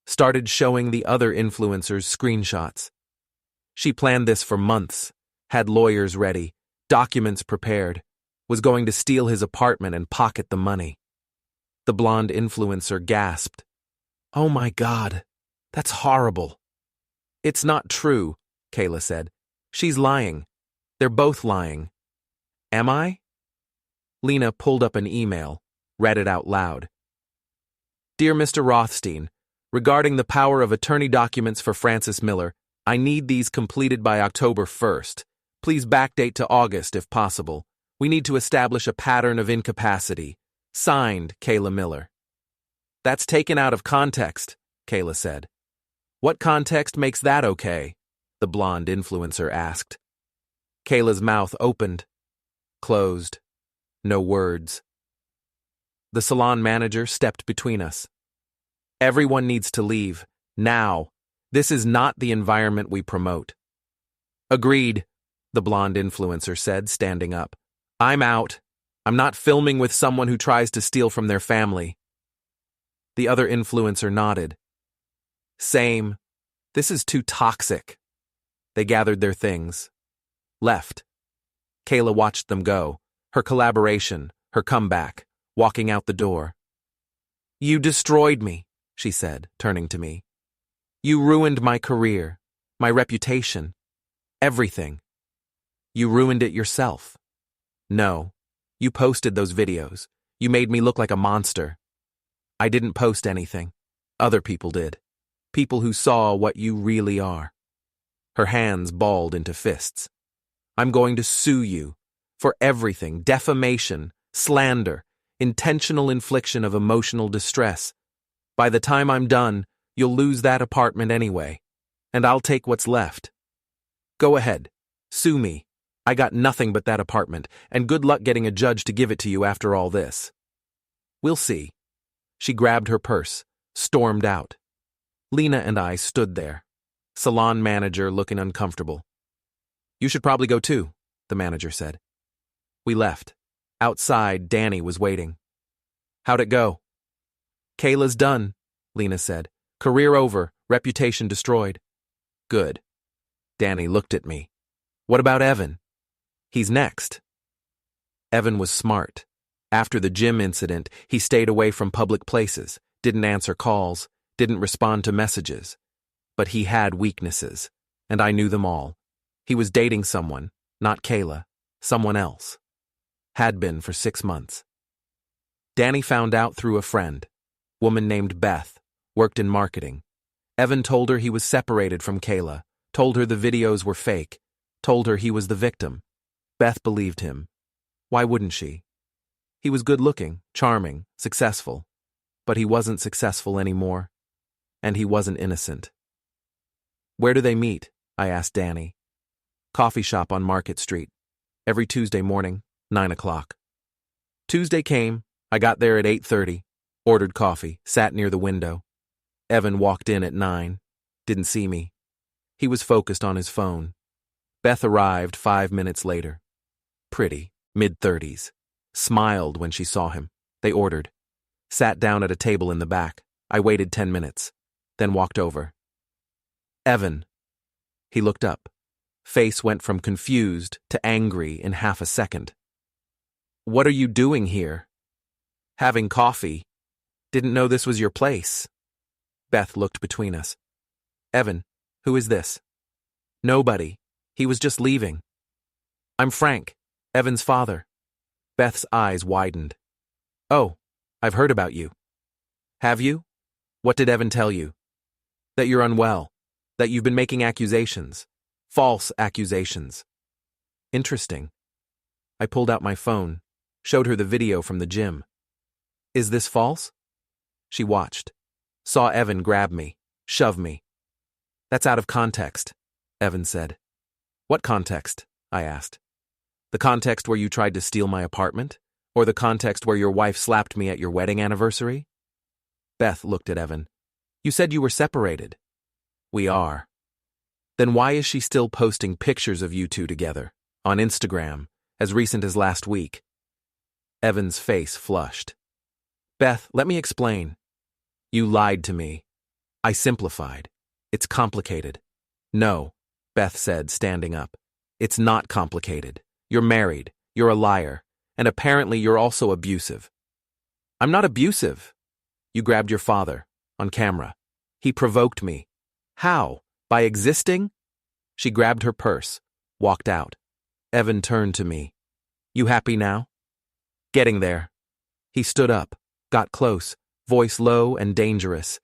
started showing the other influencers screenshots. She planned this for months, had lawyers ready, documents prepared, was going to steal his apartment and pocket the money. The blonde influencer gasped. Oh my God, that's horrible. It's not true, Kayla said. She's lying. They're both lying. Am I? Lena pulled up an email, read it out loud. Dear Mr. Rothstein, regarding the power of attorney documents for Francis Miller, I need these completed by October 1st. Please backdate to August if possible. We need to establish a pattern of incapacity. Signed, Kayla Miller. That's taken out of context, Kayla said. What context makes that okay? The blonde influencer asked. Kayla's mouth opened, closed. No words. The salon manager stepped between us. Everyone needs to leave, now. This is not the environment we promote. Agreed, the blonde influencer said, standing up. I'm out. I'm not filming with someone who tries to steal from their family. The other influencer nodded. Same. This is too toxic. They gathered their things. Left. Kayla watched them go, her collaboration, her comeback, walking out the door. You destroyed me, she said, turning to me. You ruined my career, my reputation, everything. You ruined it yourself. No, you posted those videos. You made me look like a monster. I didn't post anything. Other people did. People who saw what you really are. Her hands balled into fists. I'm going to sue you for everything: defamation, slander, intentional infliction of emotional distress. By the time I'm done, you'll lose that apartment anyway, and I'll take what's left. Go ahead, sue me. I got nothing but that apartment, and good luck getting a judge to give it to you after all this. We'll see. She grabbed her purse, stormed out. Lena and I stood there, salon manager looking uncomfortable. You should probably go too, the manager said. We left. Outside, Danny was waiting. How'd it go? Kayla's done, Lena said. Career over, reputation destroyed. Good. Danny looked at me. What about Evan? He's next. Evan was smart. After the gym incident, he stayed away from public places, didn't answer calls, didn't respond to messages. But he had weaknesses, and I knew them all. He was dating someone, not Kayla, someone else. Had been for 6 months. Danny found out through a friend, woman named Beth, worked in marketing. Evan told her he was separated from Kayla, told her the videos were fake, told her he was the victim. Beth believed him. Why wouldn't she? He was good-looking, charming, successful. But he wasn't successful anymore. And he wasn't innocent. Where do they meet? I asked Danny. Coffee shop on Market Street. Every Tuesday morning, 9 o'clock. Tuesday came. I got there at 8:30, ordered coffee, sat near the window. Evan walked in at 9, didn't see me. He was focused on his phone. Beth arrived 5 minutes later. Pretty, mid-30s. Smiled when she saw him. They ordered. Sat down at a table in the back. I waited 10 minutes, then walked over. Evan. He looked up. Face went from confused to angry in half a second. What are you doing here? Having coffee. Didn't know this was your place. Beth looked between us. Evan, who is this? Nobody. He was just leaving. I'm Frank, Evan's father. Beth's eyes widened. Oh, I've heard about you. Have you? What did Evan tell you? That you're unwell. That you've been making accusations. False accusations. Interesting. I pulled out my phone, showed her the video from the gym. Is this false? She watched. Saw Evan grab me, shove me. That's out of context, Evan said. What context? I asked. The context where you tried to steal my apartment? Or the context where your wife slapped me at your wedding anniversary? Beth looked at Evan. You said you were separated. We are. Then why is she still posting pictures of you two together, on Instagram, as recent as last week? Evan's face flushed. Beth, let me explain. You lied to me. I simplified. It's complicated. No, Beth said, standing up. It's not complicated. You're married. You're a liar. And apparently you're also abusive. I'm not abusive. You grabbed your father, on camera. He provoked me. How? By existing? She grabbed her purse, walked out. Evan turned to me. You happy now? Getting there. He stood up, got close, voice low and dangerous.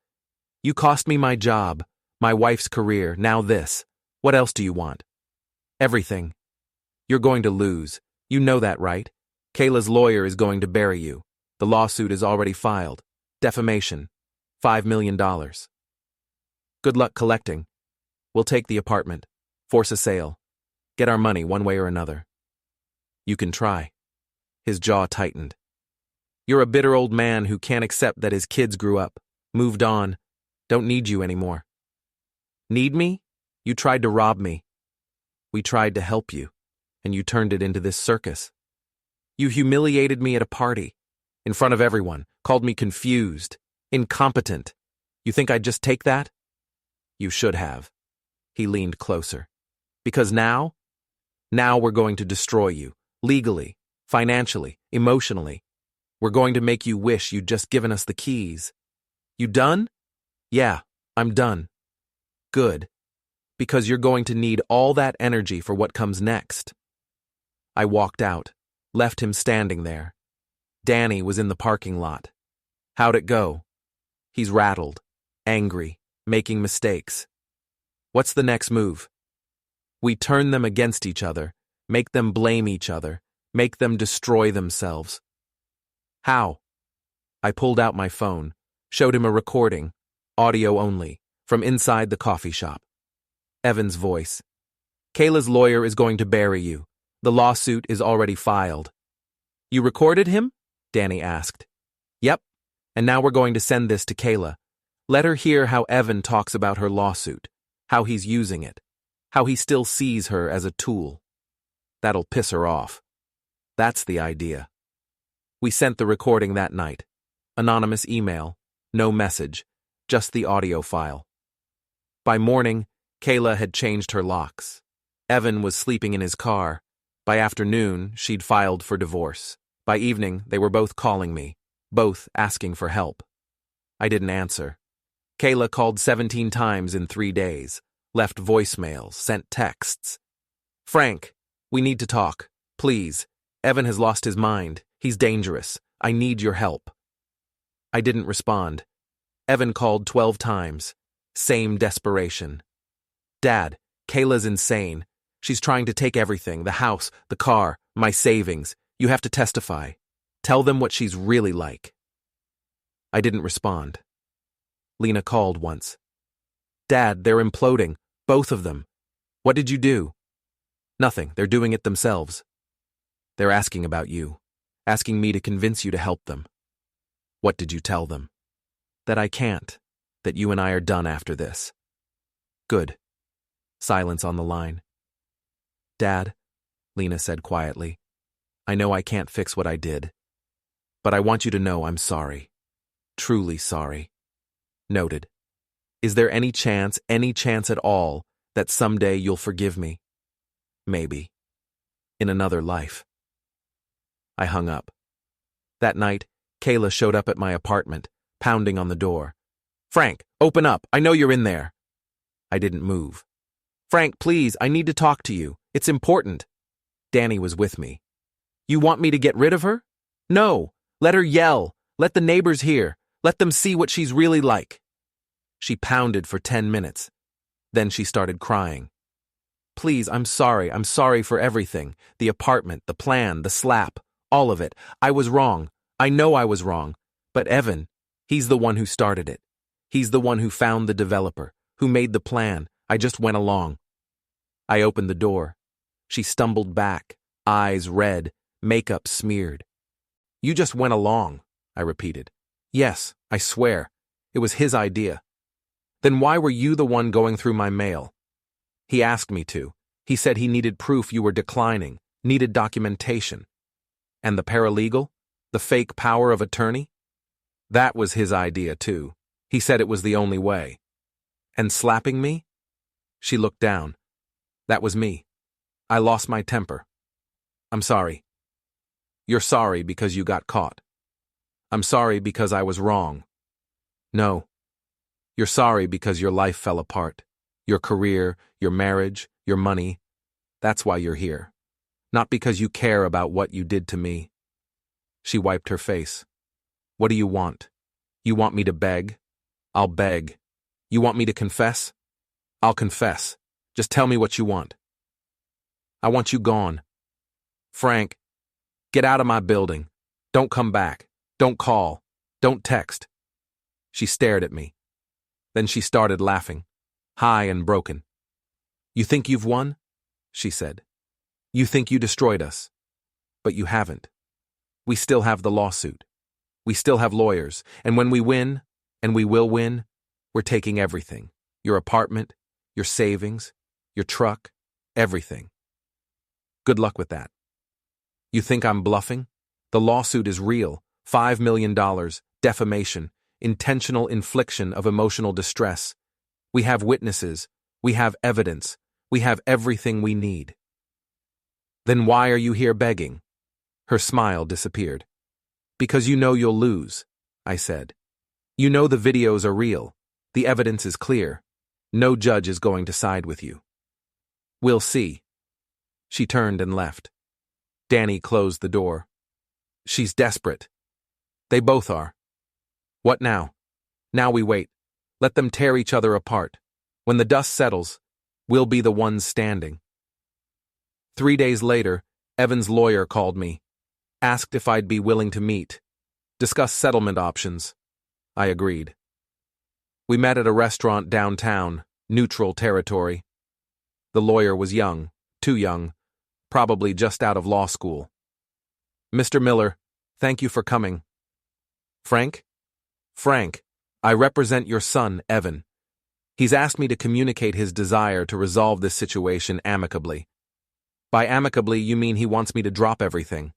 You cost me my job, my wife's career, now this. What else do you want? Everything. You're going to lose. You know that, right? Kayla's lawyer is going to bury you. The lawsuit is already filed. Defamation. $5 million. Good luck collecting. We'll take the apartment. Force a sale. Get our money one way or another. You can try. His jaw tightened. You're a bitter old man who can't accept that his kids grew up, moved on, don't need you anymore. Need me? You tried to rob me. We tried to help you, and you turned it into this circus. You humiliated me at a party, in front of everyone, called me confused, incompetent. You think I'd just take that? You should have. He leaned closer. Because now we're going to destroy you, legally, financially, emotionally. We're going to make you wish you'd just given us the keys. You done? Yeah, I'm done. Good. Because you're going to need all that energy for what comes next. I walked out, left him standing there. Danny was in the parking lot. How'd it go? He's rattled, angry, making mistakes. What's the next move? We turn them against each other, make them blame each other, make them destroy themselves. How? I pulled out my phone, showed him a recording, audio only, from inside the coffee shop. Evan's voice. Kayla's lawyer is going to bury you. The lawsuit is already filed. You recorded him? Danny asked. Yep, and now we're going to send this to Kayla. Let her hear how Evan talks about her lawsuit, how he's using it, how he still sees her as a tool. That'll piss her off. That's the idea. We sent the recording that night. Anonymous email, no message, just the audio file. By morning, Kayla had changed her locks. Evan was sleeping in his car. By afternoon, she'd filed for divorce. By evening, they were both calling me, both asking for help. I didn't answer. Kayla called 17 times in 3 days, left voicemails, sent texts. Frank, we need to talk. Please. Evan has lost his mind. He's dangerous. I need your help. I didn't respond. Evan called 12 times. Same desperation. Dad, Kayla's insane. She's trying to take everything, the house, the car, my savings. You have to testify. Tell them what she's really like. I didn't respond. Lena called once. Dad, they're imploding. Both of them. What did you do? Nothing. They're doing it themselves. They're asking about you. Asking me to convince you to help them. What did you tell them? That I can't. That you and I are done after this. Good. Silence on the line. Dad, Lena said quietly, I know I can't fix what I did, but I want you to know I'm sorry. Truly sorry. Noted. Is there any chance at all, that someday you'll forgive me? Maybe. In another life. I hung up. That night, Kayla showed up at my apartment, pounding on the door. Frank, open up. I know you're in there. I didn't move. Frank, please, I need to talk to you. It's important. Danny was with me. You want me to get rid of her? No. Let her yell. Let the neighbors hear. Let them see what she's really like. She pounded for 10 minutes. Then she started crying. Please, I'm sorry. I'm sorry for everything. The apartment, the plan, the slap, all of it. I was wrong. I know I was wrong. But Evan, he's the one who started it. He's the one who found the developer, who made the plan. I just went along. I opened the door. She stumbled back, eyes red, makeup smeared. You just went along, I repeated. Yes, I swear. It was his idea. Then why were you the one going through my mail? He asked me to. He said he needed proof you were declining, needed documentation. And the paralegal? The fake power of attorney? That was his idea too. He said it was the only way. And slapping me? She looked down. That was me. I lost my temper. I'm sorry. You're sorry because you got caught. I'm sorry because I was wrong. No. You're sorry because your life fell apart. Your career, your marriage, your money. That's why you're here. Not because you care about what you did to me. She wiped her face. What do you want? You want me to beg? I'll beg. You want me to confess? I'll confess. Just tell me what you want. I want you gone. Frank, get out of my building. Don't come back. Don't call. Don't text. She stared at me. Then she started laughing, high and broken. You think you've won? She said. You think you destroyed us. But you haven't. We still have the lawsuit. We still have lawyers, and when we win, and we will win, we're taking everything. Your apartment, your savings, your truck, everything. Good luck with that. You think I'm bluffing? The lawsuit is real. $5 million, defamation, intentional infliction of emotional distress. We have witnesses. We have evidence. We have everything we need. Then why are you here begging? Her smile disappeared. Because you know you'll lose, I said. You know the videos are real. The evidence is clear. No judge is going to side with you. We'll see. She turned and left. Danny closed the door. She's desperate. They both are. What now? Now we wait. Let them tear each other apart. When the dust settles, we'll be the ones standing. 3 days later, Evan's lawyer called me, asked if I'd be willing to meet, discuss settlement options. I agreed. We met at a restaurant downtown, neutral territory. The lawyer was young, too young, probably just out of law school. Mr. Miller, thank you for coming. Frank? Frank, I represent your son, Evan. He's asked me to communicate his desire to resolve this situation amicably. By amicably, you mean he wants me to drop everything.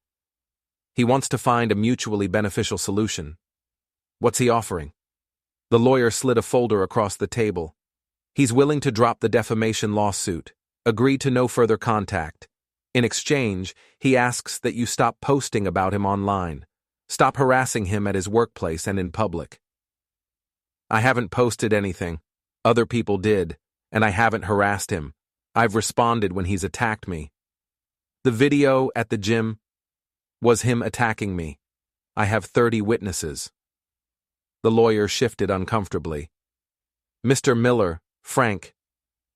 He wants to find a mutually beneficial solution. What's he offering? The lawyer slid a folder across the table. He's willing to drop the defamation lawsuit, agree to no further contact. In exchange, he asks that you stop posting about him online, stop harassing him at his workplace and in public. I haven't posted anything. Other people did, and I haven't harassed him. I've responded when he's attacked me. The video at the gym was him attacking me. I have 30 witnesses. The lawyer shifted uncomfortably. Mr. Miller, Frank,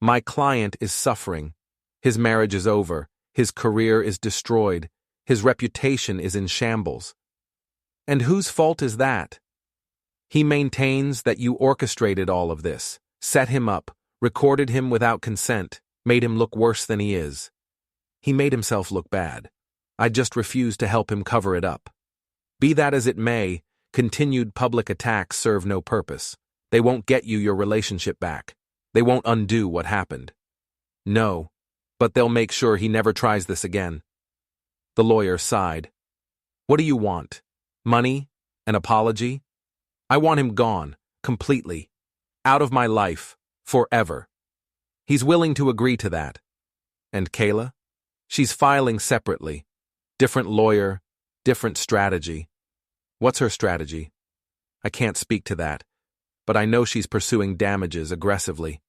my client is suffering. His marriage is over. His career is destroyed. His reputation is in shambles. And whose fault is that? He maintains that you orchestrated all of this, set him up, recorded him without consent, made him look worse than he is. He made himself look bad. I just refused to help him cover it up. Be that as it may, continued public attacks serve no purpose. They won't get you your relationship back. They won't undo what happened. No, but they'll make sure he never tries this again. The lawyer sighed. What do you want? Money? An apology? I want him gone, completely. Out of my life, forever. He's willing to agree to that. And Kayla? She's filing separately. Different lawyer, different strategy. What's her strategy? I can't speak to that, but I know she's pursuing damages aggressively.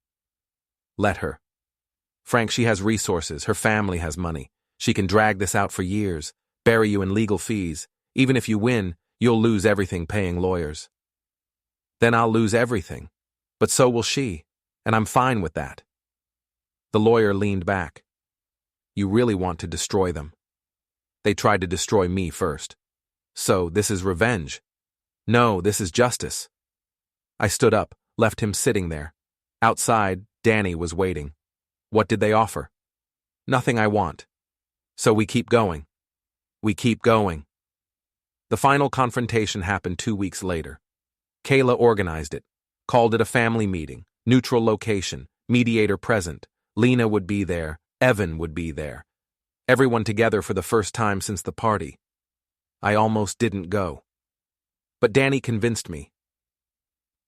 Let her. Frank, she has resources, her family has money. She can drag this out for years, bury you in legal fees. Even if you win, you'll lose everything paying lawyers. Then I'll lose everything, but so will she, and I'm fine with that. The lawyer leaned back. You really want to destroy them. They tried to destroy me first. So this is revenge. No, this is justice. I stood up, left him sitting there. Outside, Danny was waiting. What did they offer? Nothing I want. So we keep going. We keep going. The final confrontation happened 2 weeks later. Kayla organized it, called it a family meeting, neutral location, mediator present. Lena would be there, Evan would be there. Everyone together for the first time since the party. I almost didn't go. But Danny convinced me.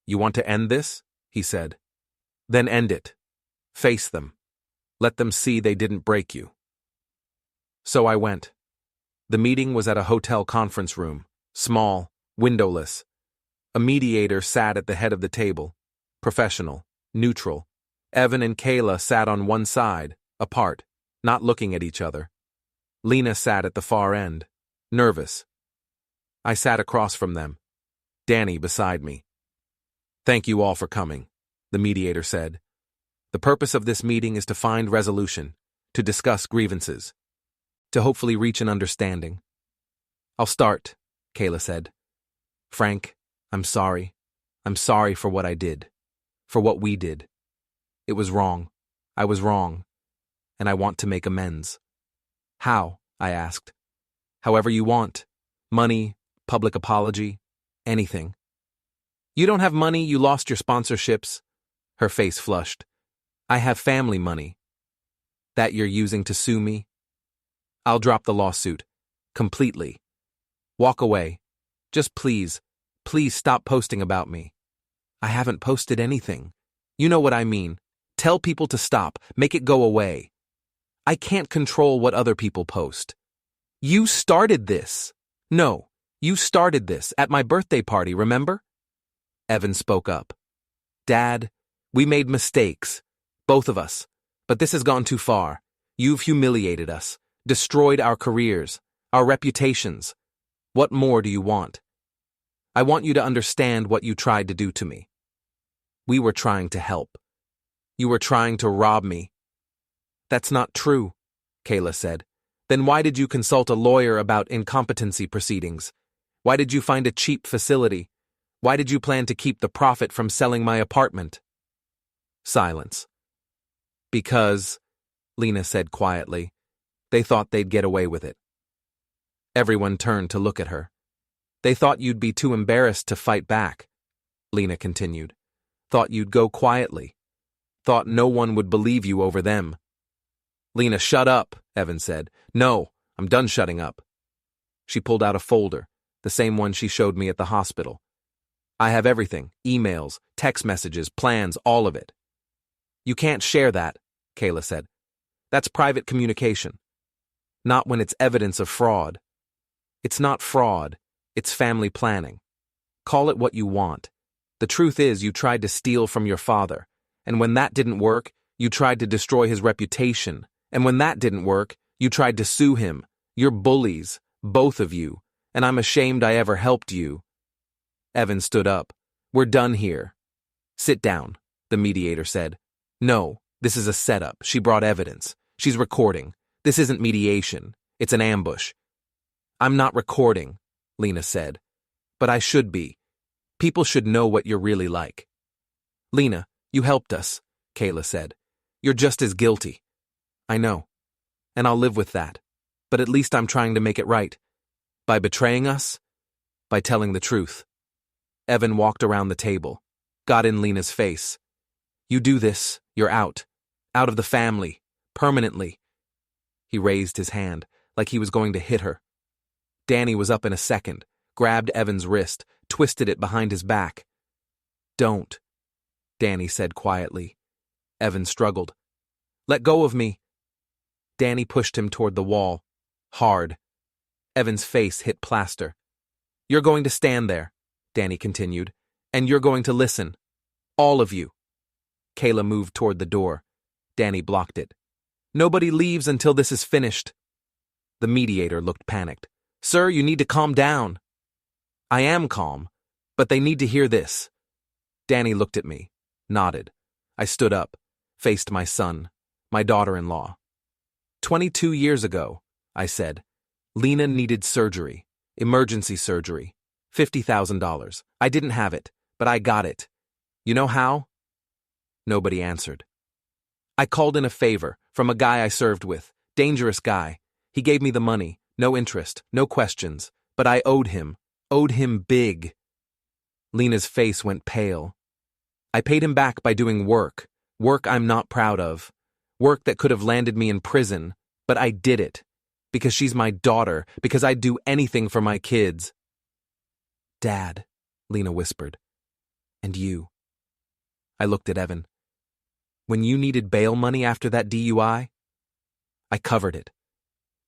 You want to end this? He said. Then end it. Face them. Let them see they didn't break you. So I went. The meeting was at a hotel conference room, small, windowless. A mediator sat at the head of the table, professional, neutral. Evan and Kayla sat on one side, apart, not looking at each other. Lena sat at the far end, nervous. I sat across from them, Danny beside me. Thank you all for coming, the mediator said. The purpose of this meeting is to find resolution, to discuss grievances, to hopefully reach an understanding. I'll start, Kayla said. Frank, I'm sorry. I'm sorry for what I did, for what we did. It was wrong. I was wrong, and I want to make amends. How? I asked. However you want. Money, public apology, anything. You don't have money, you lost your sponsorships. Her face flushed. I have family money. That you're using to sue me? I'll drop the lawsuit. Completely. Walk away. Just please stop posting about me. I haven't posted anything. You know what I mean. Tell people to stop, make it go away. I can't control what other people post. You started this. No, you started this at my birthday party, remember? Evan spoke up. Dad, we made mistakes. Both of us. But this has gone too far. You've humiliated us, destroyed our careers, our reputations. What more do you want? I want you to understand what you tried to do to me. We were trying to help. You were trying to rob me. That's not true, Kayla said. Then why did you consult a lawyer about incompetency proceedings? Why did you find a cheap facility? Why did you plan to keep the profit from selling my apartment? Silence. Because, Lena said quietly, they thought they'd get away with it. Everyone turned to look at her. They thought you'd be too embarrassed to fight back, Lena continued. Thought you'd go quietly. Thought no one would believe you over them. Lena, shut up, Evan said. No, I'm done shutting up. She pulled out a folder, the same one she showed me at the hospital. I have everything, emails, text messages, plans, all of it. You can't share that, Kayla said. That's private communication. Not when it's evidence of fraud. It's not fraud, it's family planning. Call it what you want. The truth is you tried to steal from your father, and when that didn't work, you tried to destroy his reputation, and when that didn't work, you tried to sue him. You're bullies, both of you, and I'm ashamed I ever helped you. Evan stood up. We're done here. Sit down, the mediator said. No, this is a setup. She brought evidence. She's recording. This isn't mediation. It's an ambush. I'm not recording, Lena said. But I should be. People should know what you're really like. Lena, you helped us, Kayla said. You're just as guilty. I know. And I'll live with that. But at least I'm trying to make it right. By betraying us? By telling the truth. Evan walked around the table, got in Lena's face. You do this, you're out. Out of the family. Permanently. He raised his hand, like he was going to hit her. Danny was up in a second, grabbed Evan's wrist, twisted it behind his back. Don't, Danny said quietly. Evan struggled. Let go of me. Danny pushed him toward the wall. Hard. Evan's face hit plaster. You're going to stand there, Danny continued, and you're going to listen. All of you. Kayla moved toward the door. Danny blocked it. Nobody leaves until this is finished. The mediator looked panicked. Sir, you need to calm down. I am calm, but they need to hear this. Danny looked at me, nodded. I stood up, faced my son, my daughter-in-law. 22 years ago, I said, Lena needed surgery, emergency surgery, $50,000. I didn't have it, but I got it. You know how? Nobody answered. I called in a favor from a guy I served with, dangerous guy. He gave me the money, no interest, no questions, but I owed him big. Lena's face went pale. I paid him back by doing work I'm not proud of, work that could have landed me in prison, but I did it, because she's my daughter, because I'd do anything for my kids. Dad, Lena whispered, and you. I looked at Evan. When you needed bail money after that DUI, I covered it.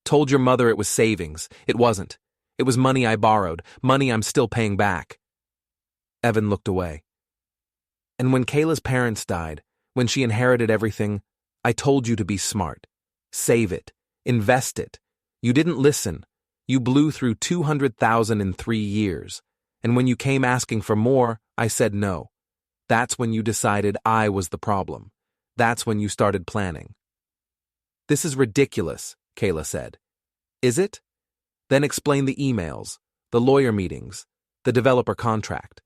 Told your mother it was savings. It wasn't. It was money I borrowed, money I'm still paying back. Evan looked away. And when Kayla's parents died, when she inherited everything, I told you to be smart. Save it. Invest it. You didn't listen. You blew through $200,000 in 3 years. And when you came asking for more, I said no. That's when you decided I was the problem. That's when you started planning. This is ridiculous, Kayla said. Is it? Then explain the emails, the lawyer meetings, the developer contract.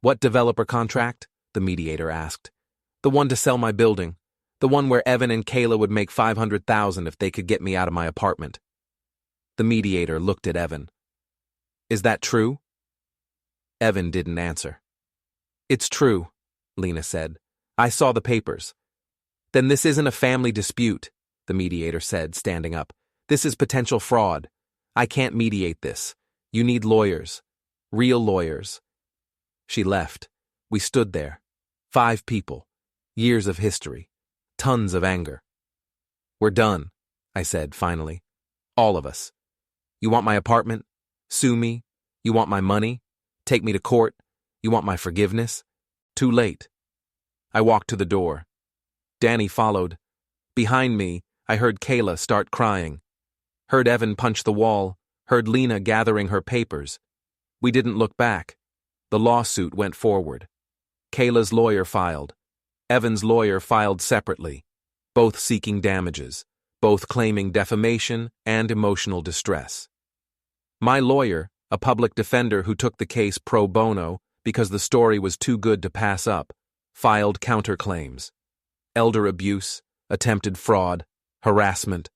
What developer contract? The mediator asked. The one to sell my building. The one where Evan and Kayla would make $500,000 if they could get me out of my apartment. The mediator looked at Evan. Is that true? Evan didn't answer. It's true, Lena said. I saw the papers. Then this isn't a family dispute, the mediator said, standing up. This is potential fraud. I can't mediate this. You need lawyers. Real lawyers. She left. We stood there. 5 people. Years of history. Tons of anger. We're done, I said finally. All of us. You want my apartment? Sue me? You want my money? Take me to court? You want my forgiveness? Too late. I walked to the door. Danny followed. Behind me, I heard Kayla start crying. Heard Evan punch the wall. Heard Lena gathering her papers. We didn't look back. The lawsuit went forward. Kayla's lawyer filed. Evan's lawyer filed separately, both seeking damages, both claiming defamation and emotional distress. My lawyer, a public defender who took the case pro bono because the story was too good to pass up, filed counterclaims. Elder abuse, attempted fraud, harassment.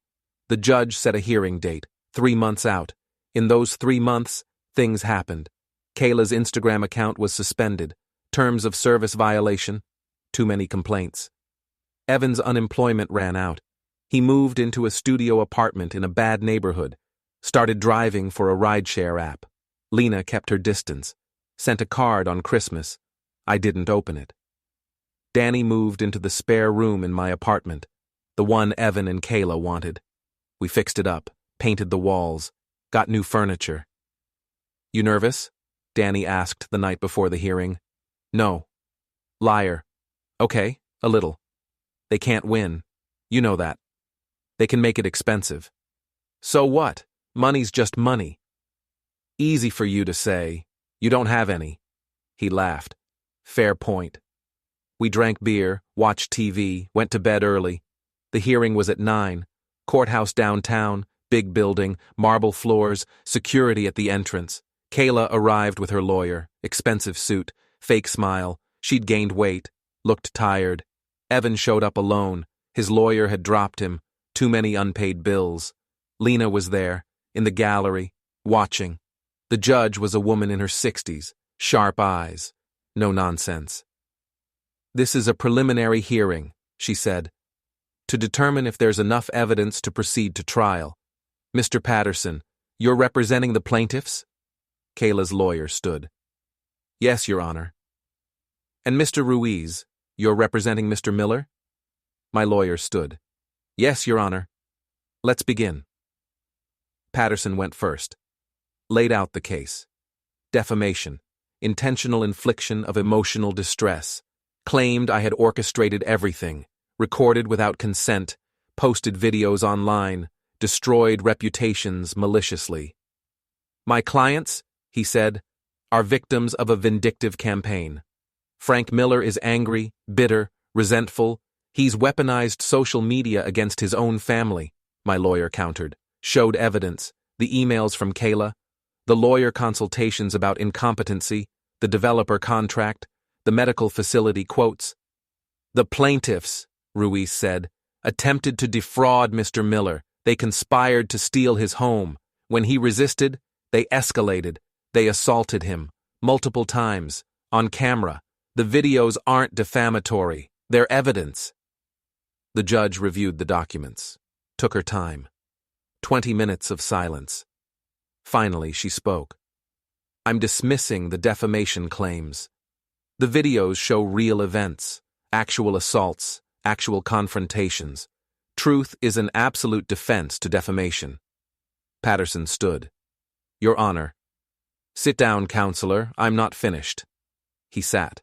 The judge set a hearing date, 3 months out. In those 3 months, things happened. Kayla's Instagram account was suspended. Terms of service violation. Too many complaints. Evan's unemployment ran out. He moved into a studio apartment in a bad neighborhood. Started driving for a rideshare app. Lena kept her distance. Sent a card on Christmas. I didn't open it. Danny moved into the spare room in my apartment. The one Evan and Kayla wanted. We fixed it up, painted the walls, got new furniture. You nervous? Danny asked the night before the hearing. No. Liar. Okay, a little. They can't win. You know that. They can make it expensive. So what? Money's just money. Easy for you to say. You don't have any. He laughed. Fair point. We drank beer, watched TV, went to bed early. The hearing was at 9. Courthouse downtown, big building, marble floors, security at the entrance. Kayla arrived with her lawyer, expensive suit, fake smile. She'd gained weight, looked tired. Evan showed up alone. His lawyer had dropped him. Too many unpaid bills. Lena was there, in the gallery, watching. The judge was a woman in her 60s, sharp eyes. No nonsense. This is a preliminary hearing, she said, to determine if there's enough evidence to proceed to trial. Mr. Patterson, you're representing the plaintiffs? Kayla's lawyer stood. Yes, Your Honor. And Mr. Ruiz, you're representing Mr. Miller? My lawyer stood. Yes, Your Honor. Let's begin. Patterson went first. Laid out the case. Defamation. Intentional infliction of emotional distress. Claimed I had orchestrated everything. Recorded without consent. Posted videos online. Destroyed reputations maliciously. My clients, he said, are victims of a vindictive campaign. Frank Miller is angry, bitter, resentful. He's weaponized social media against his own family, my lawyer countered. Showed evidence, the emails from Kayla, the lawyer consultations about incompetency, the developer contract, the medical facility quotes. The plaintiffs, Ruiz said, attempted to defraud Mr. Miller. They conspired to steal his home. When he resisted, they escalated. They assaulted him, multiple times, on camera. The videos aren't defamatory. They're evidence. The judge reviewed the documents. Took her time. 20 minutes of silence. Finally, she spoke. I'm dismissing the defamation claims. The videos show real events, actual assaults, actual confrontations. Truth is an absolute defense to defamation. Patterson stood. Your Honor. Sit down, counselor. I'm not finished. He sat.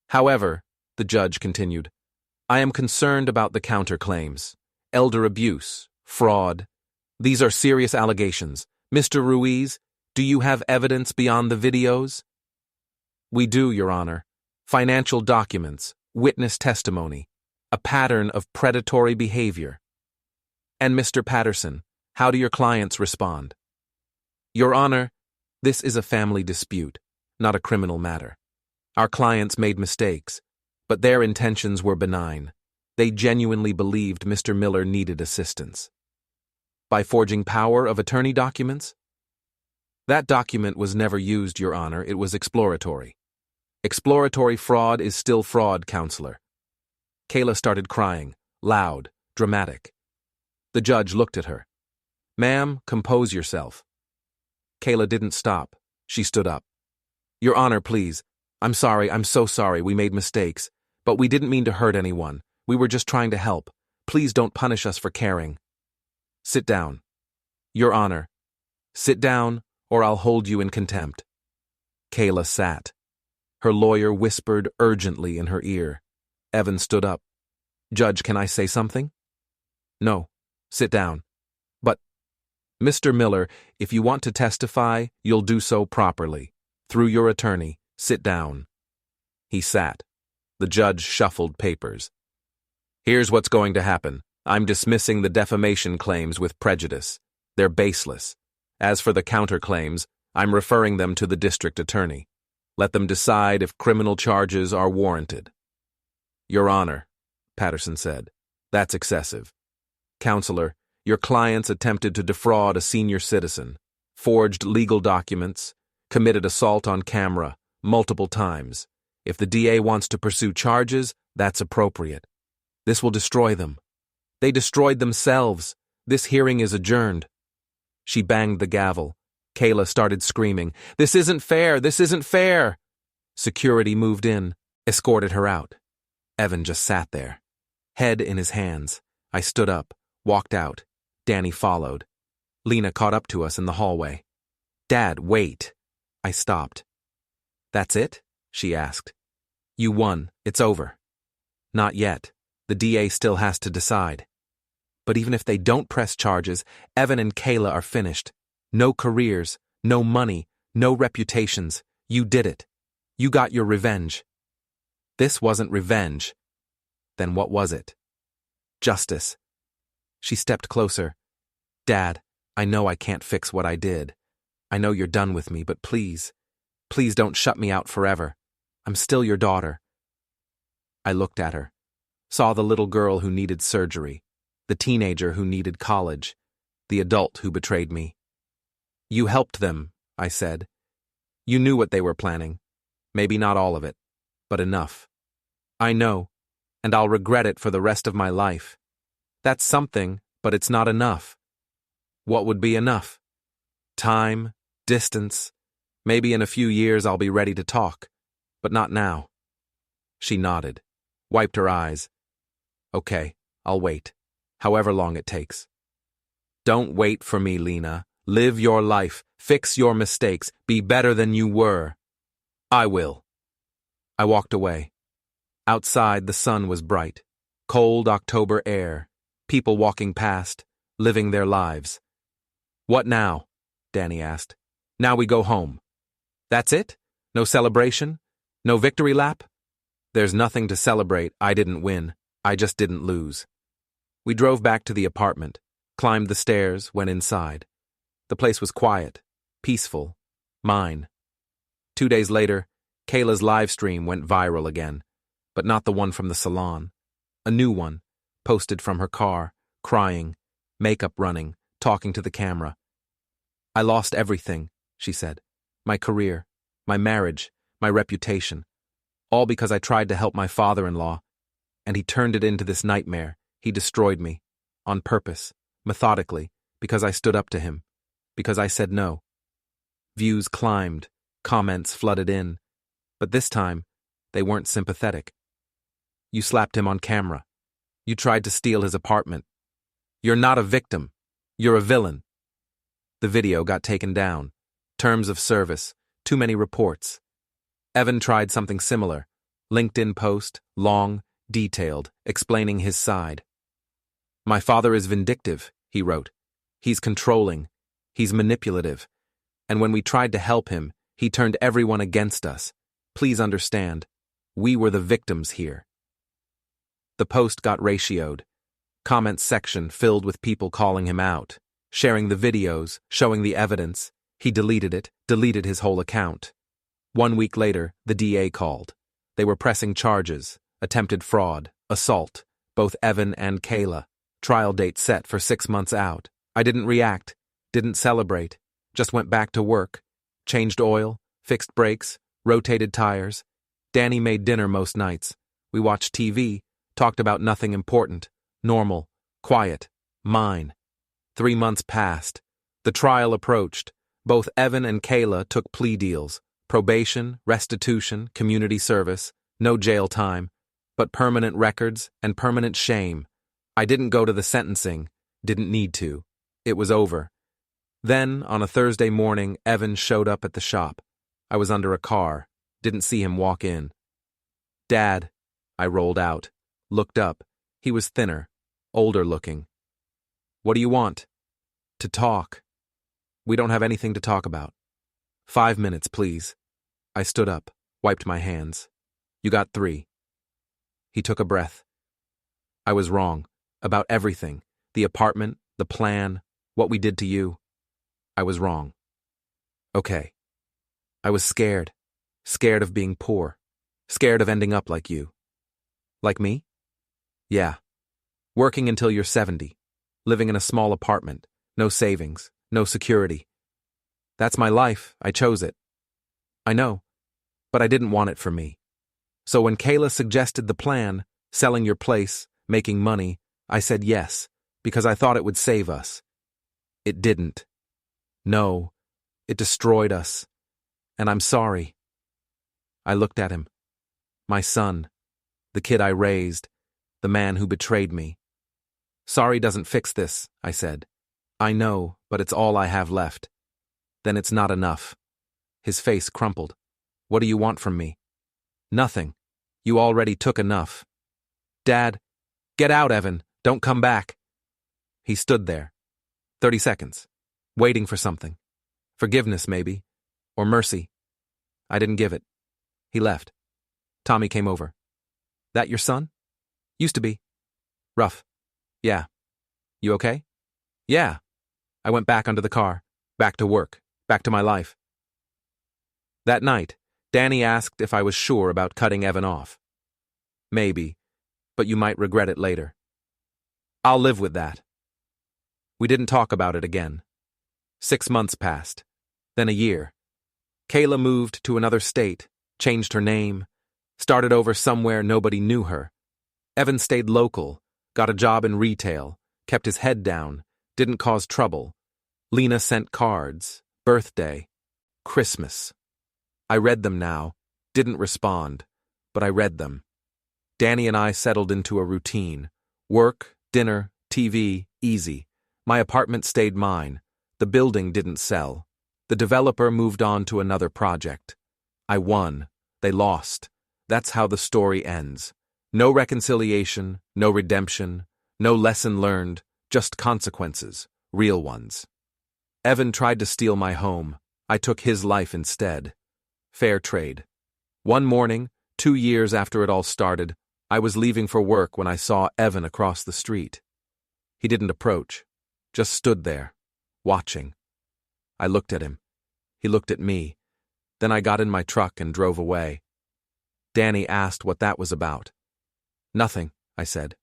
However, the judge continued, I am concerned about the counterclaims. Elder abuse, fraud. These are serious allegations. Mr. Ruiz, do you have evidence beyond the videos? We do, Your Honor. Financial documents, witness testimony, a pattern of predatory behavior. And Mr. Patterson, how do your clients respond? Your Honor, this is a family dispute, not a criminal matter. Our clients made mistakes, but their intentions were benign. They genuinely believed Mr. Miller needed assistance. By forging power of attorney documents? That document was never used, Your Honor. It was exploratory. Exploratory fraud is still fraud, counselor. Kayla started crying, loud, dramatic. The judge looked at her. Ma'am, compose yourself. Kayla didn't stop. She stood up. Your Honor, please. I'm sorry, I'm so sorry, we made mistakes. But we didn't mean to hurt anyone. We were just trying to help. Please don't punish us for caring. Sit down. Your Honor. Sit down, or I'll hold you in contempt. Kayla sat. Her lawyer whispered urgently in her ear. Evan stood up. Judge, can I say something? No. Sit down. But, Mr. Miller, if you want to testify, you'll do so properly. Through your attorney, sit down. He sat. The judge shuffled papers. Here's what's going to happen. I'm dismissing the defamation claims with prejudice. They're baseless. As for the counterclaims, I'm referring them to the district attorney. Let them decide if criminal charges are warranted. Your Honor, Patterson said, that's excessive. Counselor, your clients attempted to defraud a senior citizen, forged legal documents, committed assault on camera multiple times. If the DA wants to pursue charges, that's appropriate. This will destroy them. They destroyed themselves. This hearing is adjourned. She banged the gavel. Kayla started screaming, This isn't fair! This isn't fair! Security moved in, escorted her out. Evan just sat there, head in his hands. I stood up, walked out. Danny followed. Lena caught up to us in the hallway. Dad, wait. I stopped. That's it? She asked. You won. It's over. Not yet. The DA still has to decide. But even if they don't press charges, Evan and Kayla are finished. No careers, no money, no reputations. You did it. You got your revenge. This wasn't revenge. Then what was it? Justice. She stepped closer. Dad, I know I can't fix what I did. I know you're done with me, but please, please don't shut me out forever. I'm still your daughter. I looked at her, saw the little girl who needed surgery, the teenager who needed college, the adult who betrayed me. You helped them, I said. You knew what they were planning. Maybe not all of it, but enough. I know, and I'll regret it for the rest of my life. That's something, but it's not enough. What would be enough? Time, distance. Maybe in a few years I'll be ready to talk, but not now. She nodded, wiped her eyes. Okay, I'll wait, however long it takes. Don't wait for me, Lena. Live your life, fix your mistakes, be better than you were. I will. I walked away. Outside, the sun was bright. Cold October air. People walking past, living their lives. What now? Danny asked. Now we go home. That's it? No celebration? No victory lap? There's nothing to celebrate. I didn't win. I just didn't lose. We drove back to the apartment, climbed the stairs, went inside. The place was quiet, peaceful, mine. 2 days later, Kayla's live stream went viral again, but not the one from the salon. A new one, posted from her car, crying, makeup running, talking to the camera. I lost everything, she said. My career, my marriage, my reputation. All because I tried to help my father-in-law, and he turned it into this nightmare. He destroyed me, on purpose, methodically, because I stood up to him, because I said no. Views climbed, comments flooded in, but this time, they weren't sympathetic. You slapped him on camera. You tried to steal his apartment. You're not a victim. You're a villain. The video got taken down. Terms of service, too many reports. Evan tried something similar. LinkedIn post, long, detailed, explaining his side. My father is vindictive, he wrote. He's controlling. He's manipulative. And when we tried to help him, he turned everyone against us. Please understand, we were the victims here. The post got ratioed. Comments section filled with people calling him out, sharing the videos, showing the evidence. He deleted it, deleted his whole account. 1 week later, the DA called. They were pressing charges, attempted fraud, assault, both Evan and Kayla. Trial date set for 6 months out. I didn't react, didn't celebrate, just went back to work. Changed oil, fixed brakes, rotated tires. Danny made dinner most nights. We watched TV, talked about nothing important, normal, quiet, mine. 3 months passed. The trial approached. Both Evan and Kayla took plea deals: probation, restitution, community service, no jail time, but permanent records and permanent shame. I didn't go to the sentencing, didn't need to. It was over. Then, on a Thursday morning, Evan showed up at the shop. I was under a car, didn't see him walk in. "Dad," I rolled out, looked up. He was thinner, older looking. "What do you want?" "To talk." "We don't have anything to talk about." 5 minutes, please." I stood up, wiped my hands. "You got 3. He took a breath. "I was wrong. About everything. The apartment, the plan, what we did to you. I was wrong." "Okay." "I was scared. Scared of being poor. Scared of ending up like you." "Like me?" "Yeah. Working until you're 70. Living in a small apartment. No savings. No security. That's my life. I chose it." "I know. But I didn't want it for me. So when Kayla suggested the plan, selling your place, making money, I said yes, because I thought it would save us. It didn't. No, it destroyed us. And I'm sorry." I looked at him. My son, the kid I raised, the man who betrayed me. "Sorry doesn't fix this," I said. "I know, but it's all I have left." "Then it's not enough." His face crumpled. "What do you want from me?" "Nothing. You already took enough." "Dad, get out, Evan. Don't come back." He stood there. 30 seconds. Waiting for something. Forgiveness, maybe. Or mercy. I didn't give it. He left. Tommy came over. "That your son?" "Used to be." "Rough." "Yeah." "You okay?" "Yeah." I went back under the car. Back to work. Back to my life. That night, Danny asked if I was sure about cutting Evan off. "Maybe, but you might regret it later." "I'll live with that." We didn't talk about it again. 6 months passed. Then a year. Kayla moved to another state, changed her name, started over somewhere nobody knew her. Evan stayed local, got a job in retail, kept his head down, didn't cause trouble. Lena sent cards, birthday, Christmas. I read them now, didn't respond, but I read them. Danny and I settled into a routine. Work, dinner, TV, easy. My apartment stayed mine. The building didn't sell. The developer moved on to another project. I won. They lost. That's how the story ends. No reconciliation, no redemption, no lesson learned, just consequences, real ones. Evan tried to steal my home. I took his life instead. Fair trade. One morning, 2 years after it all started, I was leaving for work when I saw Evan across the street. He didn't approach, just stood there, watching. I looked at him. He looked at me. Then I got in my truck and drove away. Danny asked what that was about. "Nothing," I said.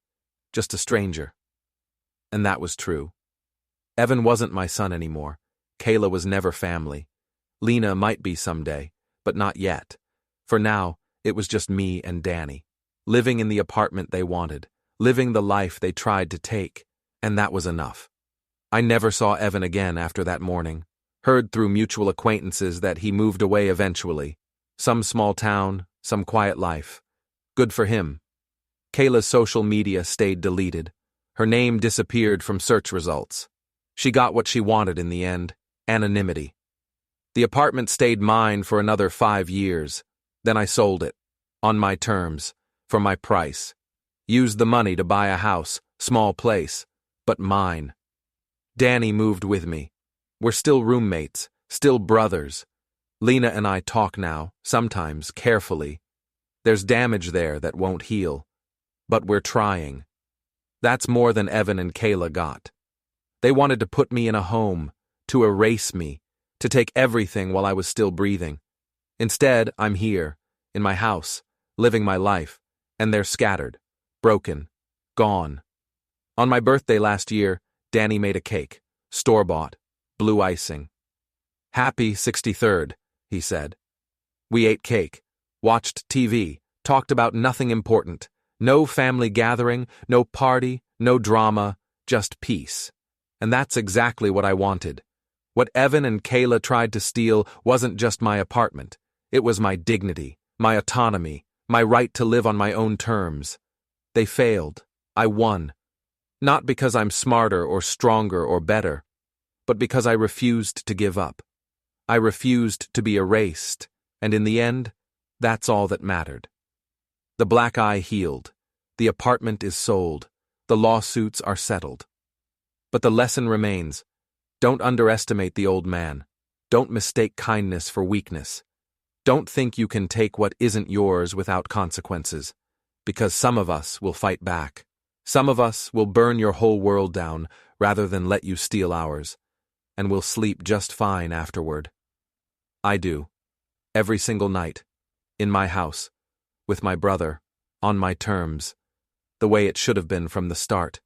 "Just a stranger." And that was true. Evan wasn't my son anymore. Kayla was never family. Lena might be someday, but not yet. For now, it was just me and Danny, living in the apartment they wanted, living the life they tried to take, and that was enough. I never saw Evan again after that morning. Heard through mutual acquaintances that he moved away eventually. Some small town, some quiet life. Good for him. Kayla's social media stayed deleted. Her name disappeared from search results. She got what she wanted in the end, anonymity. The apartment stayed mine for another 5 years. Then I sold it, on my terms, for my price. Used the money to buy a house, small place, but mine. Danny moved with me. We're still roommates, still brothers. Lena and I talk now, sometimes, carefully. There's damage there that won't heal. But we're trying. That's more than Evan and Kayla got. They wanted to put me in a home, to erase me, to take everything while I was still breathing. Instead, I'm here, in my house, living my life, and they're scattered, broken, gone. On my birthday last year, Danny made a cake, store-bought, blue icing. "Happy 63rd, he said. We ate cake, watched TV, talked about nothing important. No family gathering, no party, no drama, just peace. And that's exactly what I wanted. What Evan and Kayla tried to steal wasn't just my apartment. It was my dignity, my autonomy, my right to live on my own terms. They failed. I won. Not because I'm smarter or stronger or better, but because I refused to give up. I refused to be erased, and in the end, that's all that mattered. The black eye healed. The apartment is sold. The lawsuits are settled. But the lesson remains. Don't underestimate the old man. Don't mistake kindness for weakness. Don't think you can take what isn't yours without consequences, because some of us will fight back. Some of us will burn your whole world down rather than let you steal ours, and we'll sleep just fine afterward. I do. Every single night. In my house. With my brother. On my terms. The way it should have been from the start.